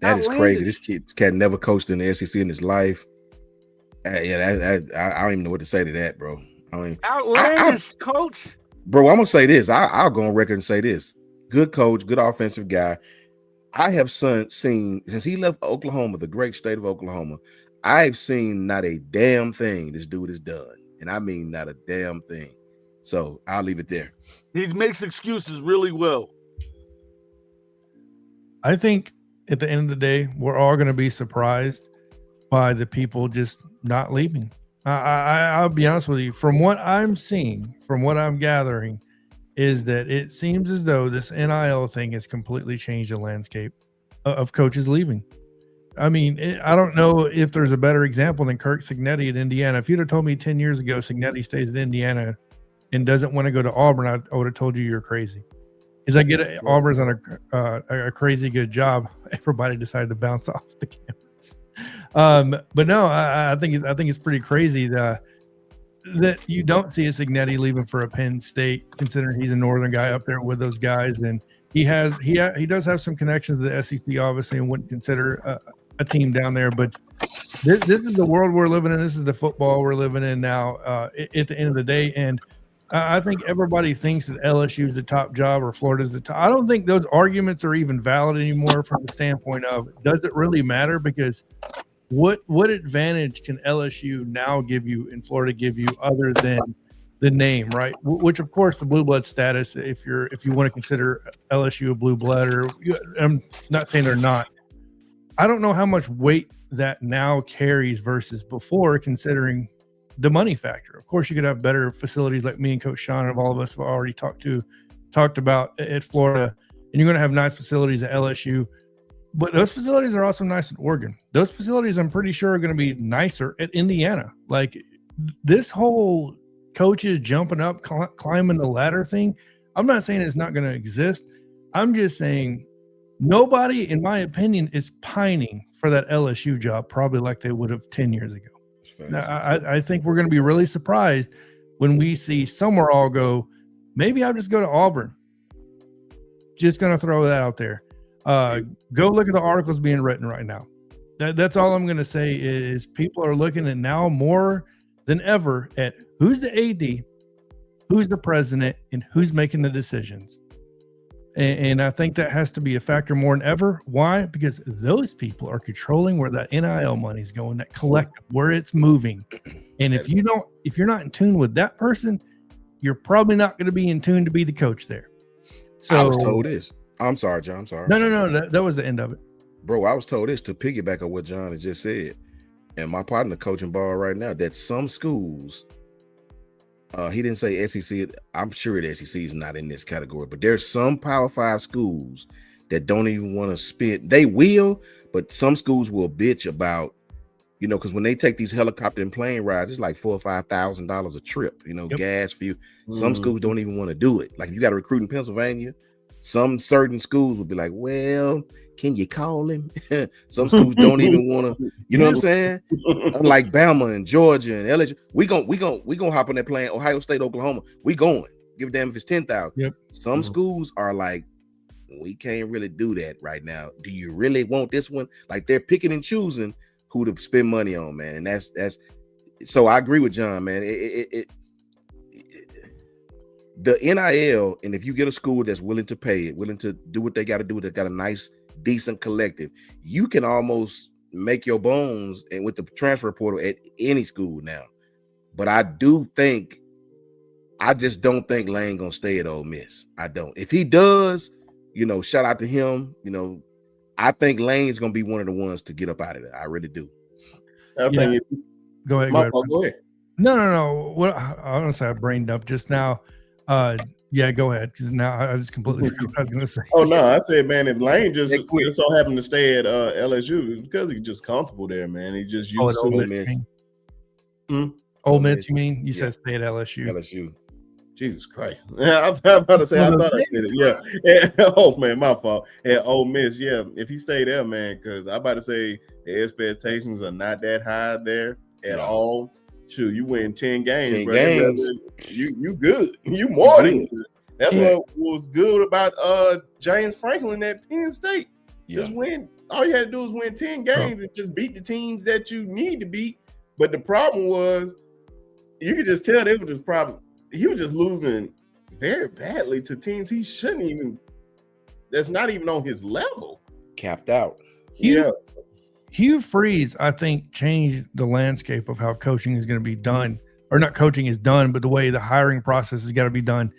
That is crazy. This cat never coached in the SEC in his life. I don't even know what to say to that, bro. I mean, outlandish coach. Bro, I'm gonna say this. I'll go on record and say this. Good coach, good offensive guy. I have seen since he left Oklahoma, the great state of Oklahoma, I've seen not a damn thing this dude has done. And I mean not a damn thing. So I'll leave it there. He makes excuses really well. I think at the end of the day, we're all going to be surprised by the people just not leaving. I'll be honest with you. From what I'm seeing, from what I'm gathering, is that it seems as though this NIL thing has completely changed the landscape of coaches leaving. I mean, I don't know if there's a better example than Kirk Cignetti at Indiana. If you'd have told me 10 years ago Cignetti stays at Indiana and doesn't want to go to Auburn, I would have told you you're crazy. Because I get it, Auburn's on a crazy good job. Everybody decided to bounce off the campus. But no, I think it's pretty crazy that you don't see a Cignetti leaving for a Penn State, considering he's a northern guy up there with those guys, and he does have some connections to the SEC, obviously, and wouldn't consider a team down there. But this is the world we're living in. This is the football we're living in now. At the end of the day, and I think everybody thinks that LSU is the top job or Florida's the top. I don't think those arguments are even valid anymore from the standpoint of, does it really matter? Because what advantage can LSU now give you and Florida give you other than the name, right? Which, of course, the blue blood status, if you want to consider LSU a blue blood, or I'm not saying they're not. I don't know how much weight that now carries versus before, considering the money factor. Of course, you could have better facilities like me and Coach Shawn and all of us have already talked about at Florida, and you're going to have nice facilities at LSU. But those facilities are also nice in Oregon. Those facilities, I'm pretty sure, are going to be nicer at Indiana. Like, this whole coaches jumping up, climbing the ladder thing, I'm not saying it's not going to exist. I'm just saying nobody, in my opinion, is pining for that LSU job probably like they would have 10 years ago. Now, I think we're going to be really surprised when we see somewhere all go, maybe I'll just go to Auburn. Just going to throw that out there. Go look at the articles being written right now. That's all I'm going to say is people are looking at now more than ever at who's the AD, who's the president, and who's making the decisions. And I think that has to be a factor more than ever. Why? Because those people are controlling where that NIL money is going, that collective, where it's moving. And if you're not in tune with that person, you're probably not going to be in tune to be the coach there. So I was told this. I'm sorry, John. I'm sorry. No. That was the end of it. Bro, I was told this to piggyback on what John has just said. And my partner coaching ball right now, that some schools, he didn't say SEC. I'm sure the SEC is not in this category, but there's some Power 5 schools that don't even want to spend. They will, but some schools will bitch about, because when they take these helicopter and plane rides, it's like $4,000 or $5,000 a trip, gas for you. Some schools don't even want to do it. Like, if you got to recruit in Pennsylvania, some certain schools will be like, well, can you call him? Some schools don't even want to, you know what I'm saying? Unlike Bama and Georgia and LSU, we gonna hop on that plane. Ohio State, Oklahoma, we going. Give a damn if it's 10,000. Yep. Some schools are like, we can't really do that right now. Do you really want this one? Like, they're picking and choosing who to spend money on, man. And that's so I agree with John, man. The NIL, and if you get a school that's willing to pay it, willing to do what they got to do, that got a nice, decent collective, you can almost make your bones and with the transfer portal at any school now. But I just don't think Lane gonna stay at Ole Miss. I don't. If he does, shout out to him. I think Lane's gonna be one of the ones to get up out of there. I really do. I think Go ahead. Go ahead. No. What honestly, I brained up just now. Yeah, go ahead, because now I just completely forgot what I was going to say. Oh no, I said, man, if Lane just so happened to stay at LSU, it's because he's just comfortable there, man. He just used to Ole Miss. Ole Miss, you mean? You said stay at LSU. LSU. Jesus Christ. Yeah, I was about to say, I thought I said it. Yeah. Oh, man, my fault. At Ole Miss, yeah. If he stay there, man, because I'm about to say the expectations are not that high there at all. Shoot, you win 10 games. 10 bro. games. You good. You more than good. That's what was good about James Franklin at Penn State. Just win. All you had to do is win 10 games and just beat the teams that you need to beat. But the problem was, you could just tell they were just he was just losing very badly to teams he shouldn't even. That's not even on his level. Capped out. Hugh Freeze, I think, changed the landscape of how coaching is going to be done, or not coaching is done, but the way the hiring process has got to be done.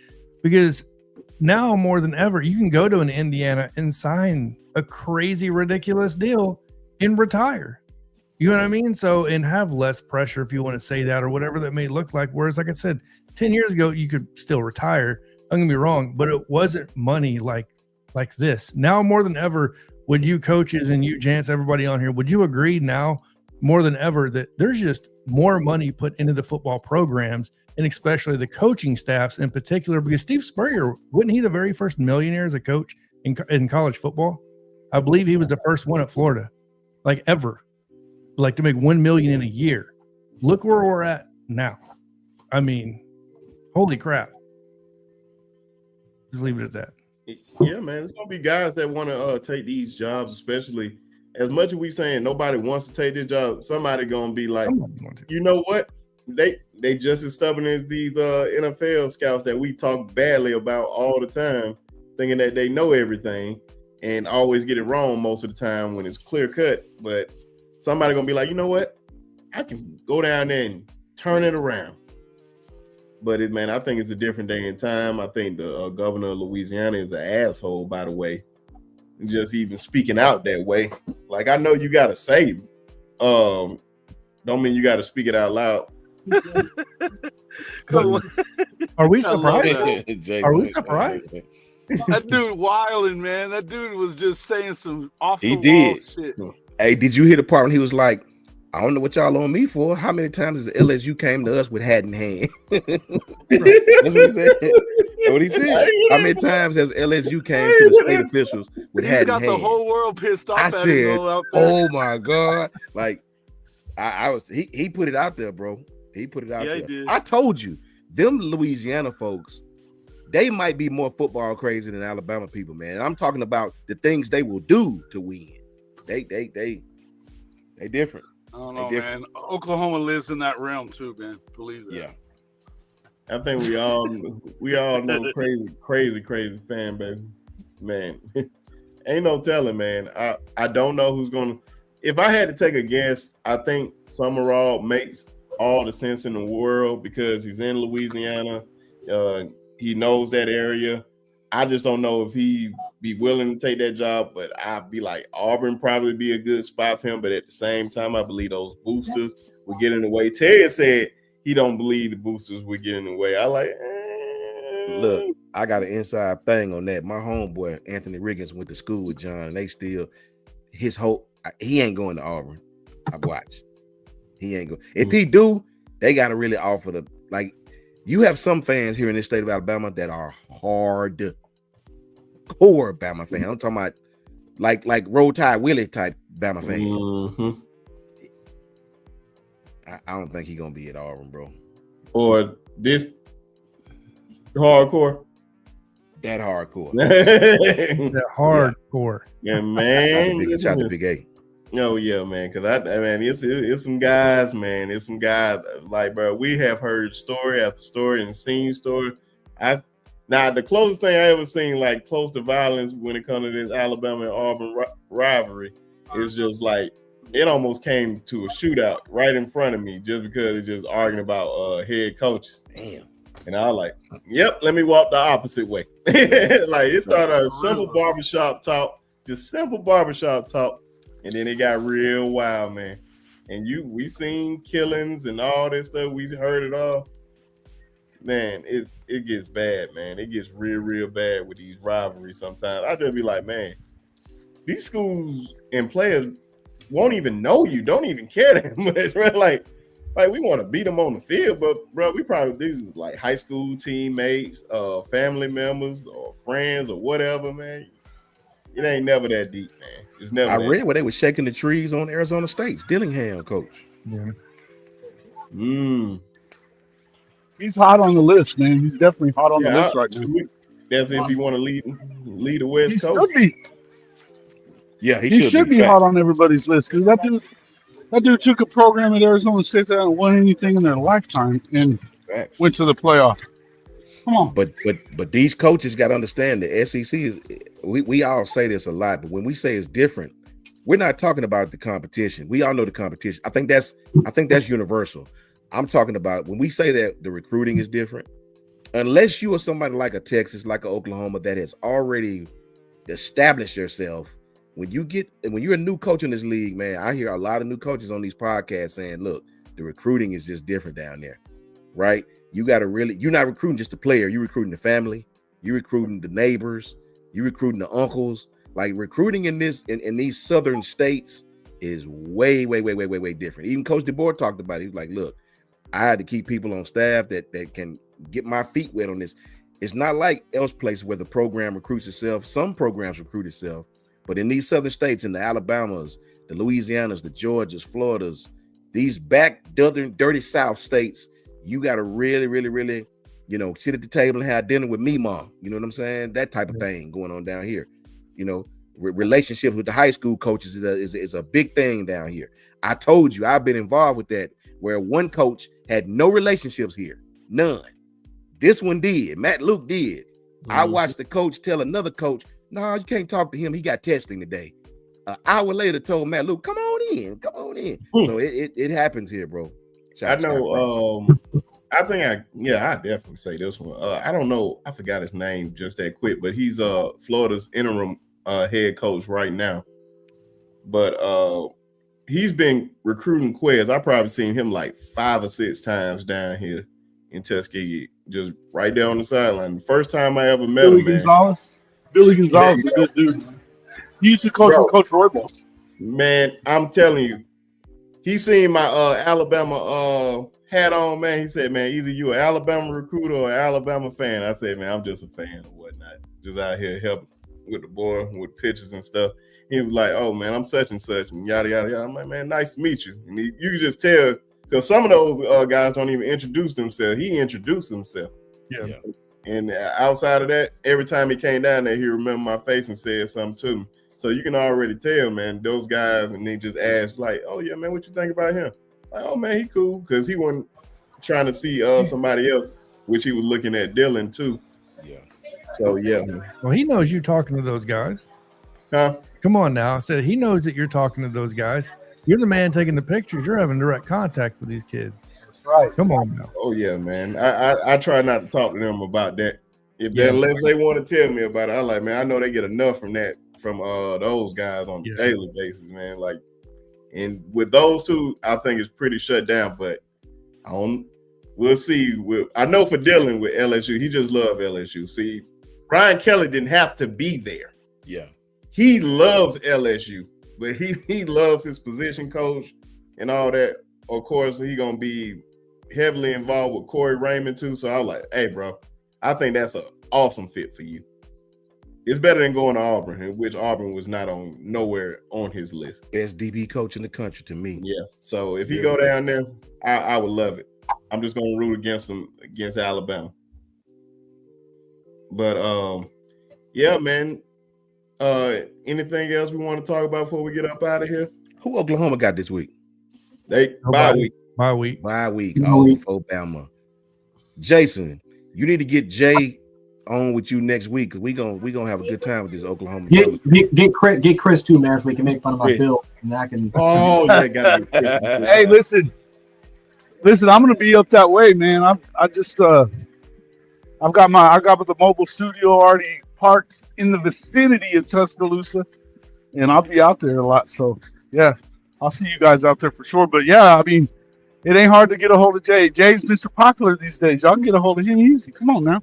Because now more than ever, you can go to an Indiana and sign a crazy, ridiculous deal and retire. You know what I mean? So, and have less pressure if you want to say that or whatever that may look like. Whereas, like I said, 10 years ago, you could still retire. I'm gonna be wrong, but it wasn't money like this. Now more than ever, would you coaches and you Jance, everybody on here, would you agree now more than ever that there's just more money put into the football programs and especially the coaching staffs in particular? Because Steve Spurrier, wasn't he the very first millionaire as a coach in college football? I believe he was the first one at Florida, like ever, like to make $1 million in a year. Look where we're at now. I mean, holy crap. Just leave it at that. Yeah, man, it's gonna be guys that want to take these jobs, especially as much as we saying nobody wants to take this job. Somebody gonna be like, you know what? They just as stubborn as these NFL scouts that we talk badly about all the time, thinking that they know everything and always get it wrong most of the time when it's clear cut. But somebody gonna be like, you know what? I can go down there and turn it around. But man, I think it's a different day and time. I think the governor of Louisiana is an asshole, by the way. Just even speaking out that way. Like, I know you got to say, don't mean you got to speak it out loud. Are we surprised? Are we surprised? That dude wilding, man. That dude was just saying some off the wall shit. Hey, did you hear the part when he was like, I don't know what y'all on me for. How many times has LSU came to us with hat in hand? That's what he said. That's what he said. How many times has LSU came to the state officials with hat in hand? He's got the whole world pissed off. I said, oh my God. Like, I was, he put it out there, bro. He put it out there. He did. I told you, them Louisiana folks, they might be more football crazy than Alabama people, man. And I'm talking about the things they will do to win. They different. I don't know, man. Oklahoma lives in that realm too, man. Believe that. Yeah. I think we all know crazy fan base. Man, ain't no telling, man. I don't know who's gonna. If I had to take a guess, I think Summerall makes all the sense in the world because he's in Louisiana. He knows that area. I just don't know if he be willing to take that job, but I'd be like Auburn probably be a good spot for him. But at the same time, I believe those boosters would get in the way. Ted said he don't believe the boosters would get in the way. I like. Look, I got an inside thing on that. My homeboy Anthony Riggins went to school with John, and they still he ain't going to Auburn. I watch. He ain't going. If he do, they got to really offer the like. You have some fans here in this state of Alabama that are hard core Bama fans. I'm talking about like Roll Tide Willie type Bama fans. Mm-hmm. I don't think he's gonna be at Auburn, bro. Or this hardcore. That hardcore. That hardcore. Yeah, man. Shout out to Big A. Oh yeah, man. Cause it's some guys, man. It's some guys like, bro. We have heard story after story and seen story. Now the closest thing I ever seen, like close to violence when it comes to this Alabama and Auburn rivalry, is just like it almost came to a shootout right in front of me just because it's just arguing about head coaches. Damn. And I was like, yep, let me walk the opposite way. Like it started a simple barbershop talk, just simple barbershop talk. And then it got real wild, man. And we seen killings and all this stuff. We heard it all. Man, it gets bad, man. It gets real bad with these rivalries sometimes. I just be like, man, these schools and players won't even know you, don't even care that much, right? Like we want to beat them on the field, but bro, we probably do like high school teammates, family members, or friends, or whatever, man. It ain't never that deep, man. It's never. I read where they were shaking the trees on Arizona State's Dillingham coach. Yeah. He's hot on the list, man. He's definitely hot on the list right now. That's if you want to lead the West Coast. He should be hot on everybody's list because that dude took a program at Arizona State that hadn't won anything in their lifetime and went to the playoff. Come on. But these coaches got to understand the SEC is. We all say this a lot, but when we say it's different, we're not talking about the competition. We all know the competition. I think that's universal. I'm talking about when we say that the recruiting is different, unless you are somebody like a Texas, like a Oklahoma that has already established yourself when you're a new coach in this league, man, I hear a lot of new coaches on these podcasts saying, look, the recruiting is just different down there, right? You got to you're not recruiting just the player, you're recruiting the family, you're recruiting the neighbors, you're recruiting the uncles. Like recruiting in these southern states is way different. Even Coach DeBoer talked about it. He was like, look, I had to keep people on staff that can get my feet wet on this. It's not like else places where the program recruits itself. Some programs recruit itself, but in these southern states, in the Alabamas, the Louisianas, the Georgias, Floridas, these back dirty South states, you got to really, sit at the table and have dinner with me, mom. You know what I'm saying? That type of thing going on down here. Relationships with the high school coaches is a big thing down here. I told you, I've been involved with that, where one coach had no relationships here, none. This one did. Matt Luke did. I watched the coach tell another coach, no, you can't talk to him. He got testing today. An hour later told Matt Luke, come on in. So it happens here, bro. I know. I definitely say this one. I don't know. I forgot his name just that quick, but he's Florida's interim head coach right now. But he's been recruiting Quez. I probably seen him like 5 or 6 times down here in Tuskegee, just right there on the sideline. The first time I ever met him, Billy Gonzalez is a good dude. He used to coach for Coach Roybal. Man, I'm telling you, he seen my Alabama hat on, man. He said, man, either you an Alabama recruiter or an Alabama fan. I said, man, I'm just a fan or whatnot. Just out here helping with the boy with pictures and stuff. He was like, oh, man, I'm such and such and yada, yada, yada. I'm like, man, nice to meet you. And you can just tell, because some of those guys don't even introduce themselves. He introduced himself. Yeah. And outside of that, every time he came down there, he remembered my face and said something to me. So you can already tell, man, those guys, and they just ask, like, oh, yeah, man, what you think about him? Like, oh, man, he cool, because he wasn't trying to see somebody else, which he was looking at Dylan, too. Yeah. So, yeah, man. Well, he knows you're talking to those guys. Huh? Come on now. I said he knows that you're talking to those guys. You're the man taking the pictures. You're having direct contact with these kids. That's right. Come on now. Oh, yeah, man. I try not to talk to them about that. Unless they want to tell me about it, I like, man, I know they get enough from that, from those guys on a daily basis, man. Like, and with those two, I think it's pretty shut down, but we'll see. I know for Dylan with LSU, he just loved LSU. See, Brian Kelly didn't have to be there. Yeah. He loves LSU, but he loves his position coach and all that. Of course, he gonna be heavily involved with Corey Raymond too. So I was like, hey, bro, I think that's an awesome fit for you. It's better than going to Auburn, in which Auburn was nowhere on his list. Best DB coach in the country to me. Yeah. So if he go down there, I would love it. I'm just gonna root against him against Alabama. But yeah, man. Anything else we want to talk about before we get up out of here? Who Oklahoma got this week? Bye week. Bye week. Oh, for Bama. Jason, you need to get Jay on with you next week, because we gonna have a good time with this Oklahoma. Get Chris too, man, so we can make fun of my bill. And I can. Oh yeah, gotta get Chris. Hey, listen, I'm gonna be up that way, man. I've got the mobile studio already parked in the vicinity of Tuscaloosa, and I'll be out there a lot. So yeah, I'll see you guys out there for sure. But yeah, I mean, it ain't hard to get a hold of Jay. Jay's Mr. Popular these days. Y'all can get a hold of him easy. Come on now.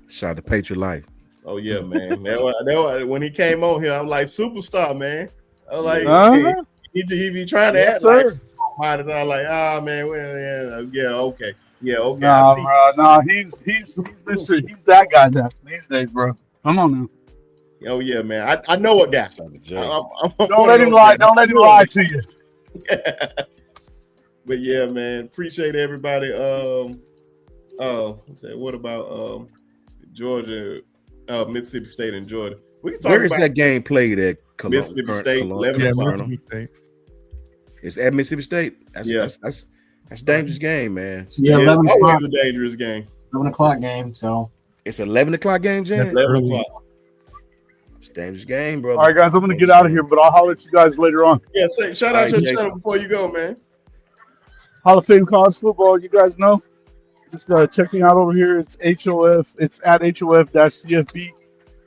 Shout out to Patriot Life. Oh yeah, man. When he came on here, I'm like superstar, man. I was like, he be trying to act like. I'm like, man, well, yeah, okay. Nah, he's Mr. He's that guy now these days, bro. Come on now. Oh yeah, man. I know what guy. Don't let him lie. Don't let him lie to you. But yeah, man. Appreciate everybody. What about Georgia, Mississippi State and Georgia? We can talk Where is that game played at? Mississippi State, 11 o'clock. It's at Mississippi State. That's a dangerous game, man. Yeah, 11 always a dangerous game. 11 o'clock game. So it's 11 o'clock game, Jan. 11 o'clock. It's a dangerous game, brother. All right, guys, I'm gonna get out of here, but I'll holler at you guys later on. Yeah, shout out to your channel before you go, man. Hall of Fame College Football, you guys know. Just check me out over here. It's HOF. It's at HOF-CFB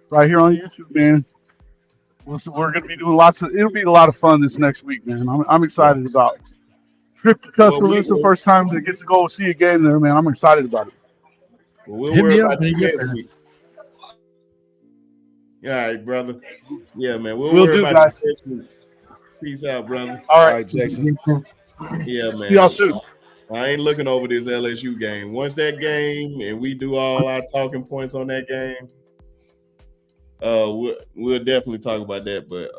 right here on YouTube, man. We're going to be doing it'll be a lot of fun this next week, man. I'm excited about it. Trip to Tuscaloosa, first time to get to go see a game there, man. I'm excited about it. We'll Hit worry me up about when you you get next there. week. All right, brother. Yeah, man. We'll Will worry do, about guys. you next week. Peace out, brother. All All right. right, Jackson. Yeah, See y'all man. soon. I ain't looking over this LSU game. Once that game and we do all our talking points on that game, we'll definitely talk about that. But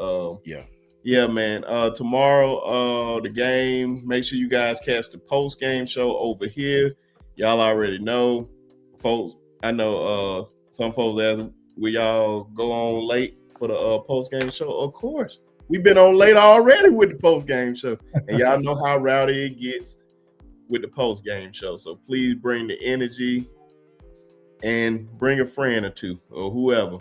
yeah, man. Tomorrow, the game. Make sure you guys catch the post game show over here. Y'all already know, folks. I know some folks ask, will y'all go on late for the post game show? Of course, we've been on late already with the post game show, and y'all know how rowdy it gets with the post game show. So please bring the energy and bring a friend or two or whoever,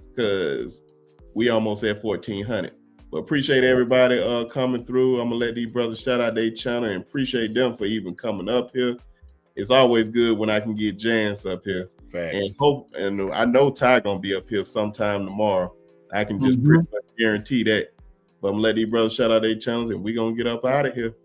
because we almost at 1,400. But appreciate everybody coming through. I'm gonna let these brothers shout out their channel and appreciate them for even coming up here. It's always good when I can get Jans up here. Facts. And I know Ty gonna be up here sometime tomorrow. I can just pretty much guarantee that. But I'm gonna let these brothers shout out their channels and we're gonna get up out of here.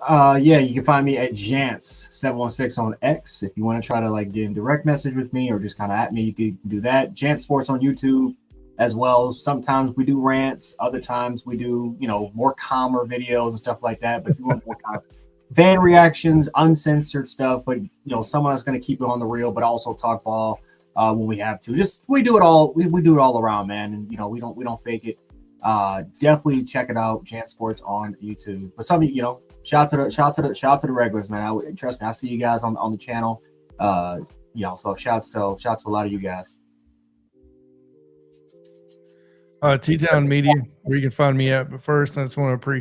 Yeah, you can find me at Jance716 on X. If you want to try to like get in direct message with me or just kind of at me, you can do that. Jance Sports on YouTube as well. Sometimes we do rants, other times we do, more calmer videos and stuff like that. But if you want more kind of fan reactions, uncensored stuff, but someone that's going to keep it on the real, but also talk ball when we have to. We do it all. We do it all around, man. And we don't fake it. Definitely check it out, Jance Sports on YouTube. But some, shout out to the regulars, man. Trust me, I see you guys on the channel. So shout to a lot of you guys. TownMedia, where you can find me at. But first, I just want to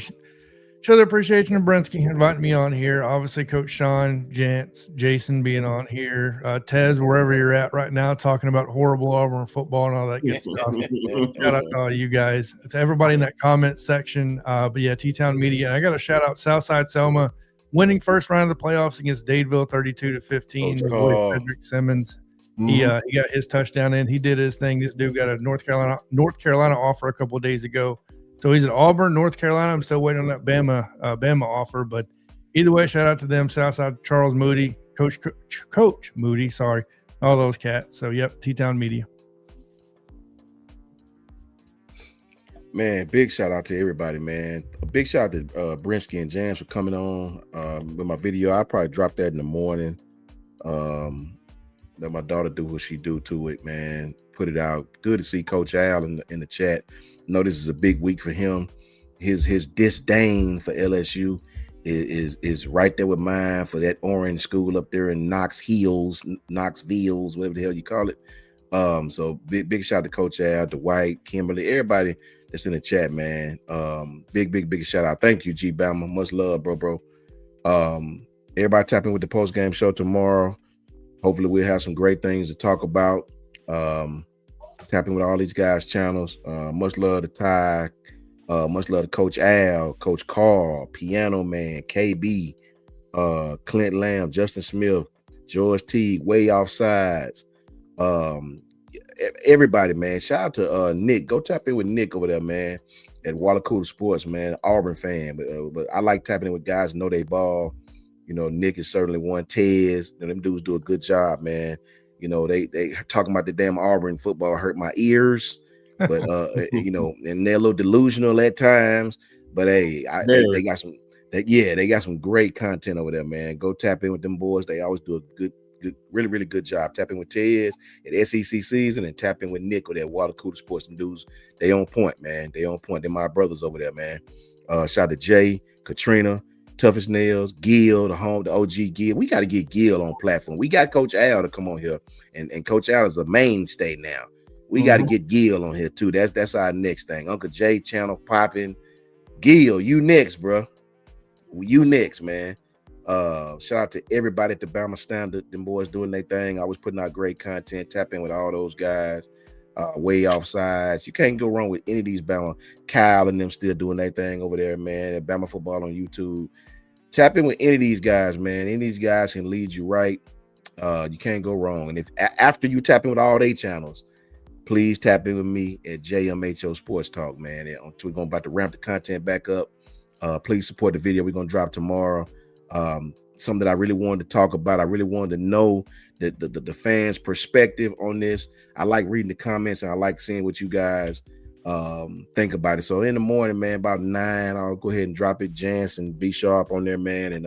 show the appreciation of Brensky inviting me on here. Obviously, Coach Shawn, Jance, Jason being on here. Tez, wherever you're at right now, talking about horrible Auburn football and all that good stuff. Shout out to all you guys. To everybody in that comment section. But yeah, TownMedia. I got to shout out Southside Selma winning first round of the playoffs against Dadeville 32-15. My boy Frederick Simmons. He got his touchdown in. He did his thing. This dude got a North Carolina offer a couple of days ago. So he's at Auburn, North Carolina. I'm still waiting on that Bama offer. But either way, shout out to them. Southside Charles Moody, Coach Moody, all those cats. So yep, TownMedia. Man, big shout out to everybody, man. A big shout out to Brensky and Jans for coming on with my video. I'll probably drop that in the morning. Let my daughter do what she do to it, man. Put it out. Good to see Coach Al in the chat. Know this is a big week for him. His disdain for LSU is right there with mine for that orange school up there in Knoxville, whatever the hell you call it. So big shout out to Coach Al, Dwight, Kimberly, everybody that's in the chat, man. Big shout out. Thank you, G Bama. Much love, bro. Everybody tap in with the post game show tomorrow. Hopefully we'll have some great things to talk about. Tapping with all these guys' channels. Much love to Ty. Much love to Coach Al, Coach Carl, Piano Man, KB, Clint Lamb, Justin Smith, George T, Way Offsides. Everybody, man. Shout out to Nick. Go tap in with Nick over there, man, at Wallacoota Sports, man. Auburn fan. But I like tapping in with guys who know they ball. Nick is certainly one. Tez, them dudes do a good job, man. They talking about the damn Auburn football hurt my ears, but and they're a little delusional at times. But hey, they got some. They got some great content over there, man. Go tap in with them boys. They always do a good, really good job. Tap in with Tez at SEC season and tap in with Nick with that Wallacoota Sports. Them dudes, they on point, man. They on point. They're my brothers over there, man. Shout out to Jay, Katrina, Toughest Nails, Gil, the OG Gil. We got to get Gil on platform. We got Coach Al to come on here, and Coach Al is a mainstay now. We got to get Gil on here too. That's our next thing. Uncle Jay channel popping. Gil, you next, bro. You next, man. Shout out to everybody at the Bama Standard. Them boys doing their thing. Always putting out great content. Tap in with all those guys. Way Offsides. You can't go wrong with any of these Bama. Kyle and them still doing their thing over there, man. At Bama Football on YouTube. Tap in with any of these guys, man. Any of these guys can lead you right. You can't go wrong. And if after you tap in with all 8 channels, please tap in with me at JMHO Sports Talk, man. And we're going about to ramp the content back up. Please support the video we're going to drop tomorrow. Something that I really wanted to talk about. I really wanted to know the fans' perspective on this. I like reading the comments, and I like seeing what you guys think about it. So in the morning, man, about 9, I'll go ahead and drop it. Jance and be sharp on there, man. And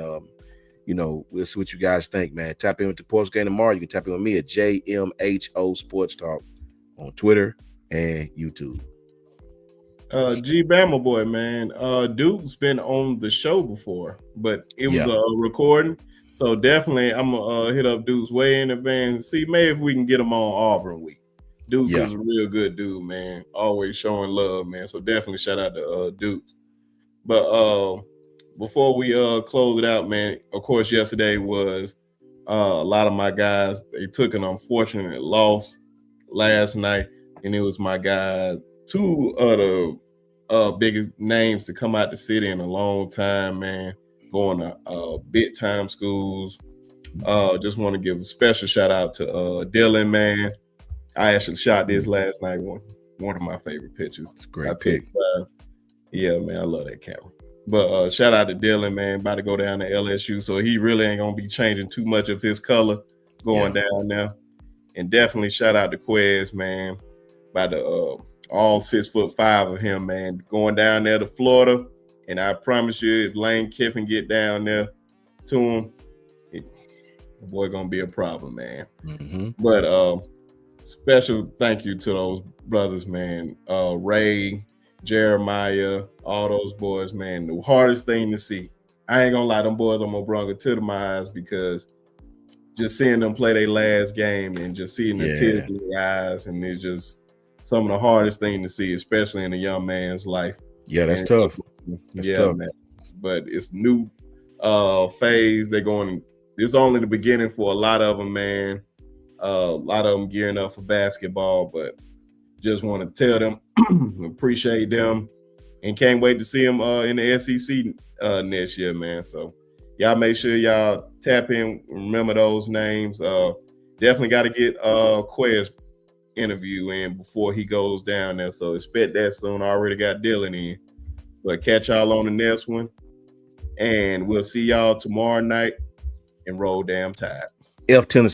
we'll see what you guys think, man. Tap in with the post game tomorrow. You can tap in with me at JMHO Sports Talk on Twitter and YouTube. G Bama boy, man. Duke's been on the show before, but it was a recording. So definitely I'm gonna hit up Duke's way in advance and see maybe if we can get him on Auburn week. Duke is a real good dude, man. Always showing love, man. So definitely shout out to Duke. But before we close it out, man, of course, yesterday was a lot of my guys, they took an unfortunate loss last night, and it was my guys, 2 of the biggest names to come out the city in a long time, man, going to big time schools. Just want to give a special shout out to Dylan, man. I actually shot this last night, one of my favorite pictures. It's great. I picked yeah, man, I love that camera. But shout out to Dylan, man, about to go down to LSU, so he really ain't gonna be changing too much of his color going down there. And definitely shout out to Quez, man, by the all 6'5" of him, man, going down there to Florida. And I promise you, if Lane Kiffin get down there to him, the boy gonna be a problem, man. But special thank you to those brothers, man. Ray, Jeremiah, all those boys, man. The hardest thing to see. I ain't gonna lie, them boys almost brought it to my eyes, because just seeing them play their last game and just seeing the tears in their eyes, and it's just some of the hardest thing to see, especially in a young man's life. Yeah, that's tough. That's tough, man. But it's new phase. They're going. It's only the beginning for a lot of them, man. A lot of them gearing up for basketball, but just want to tell them appreciate them and can't wait to see them in the SEC next year, man. So y'all make sure y'all tap in, remember those names. Definitely got to get Quez interview in before he goes down there, so expect that soon. I already got Dylan in, but catch y'all on the next one, and we'll see y'all tomorrow night, and roll damn tide. F Tennessee.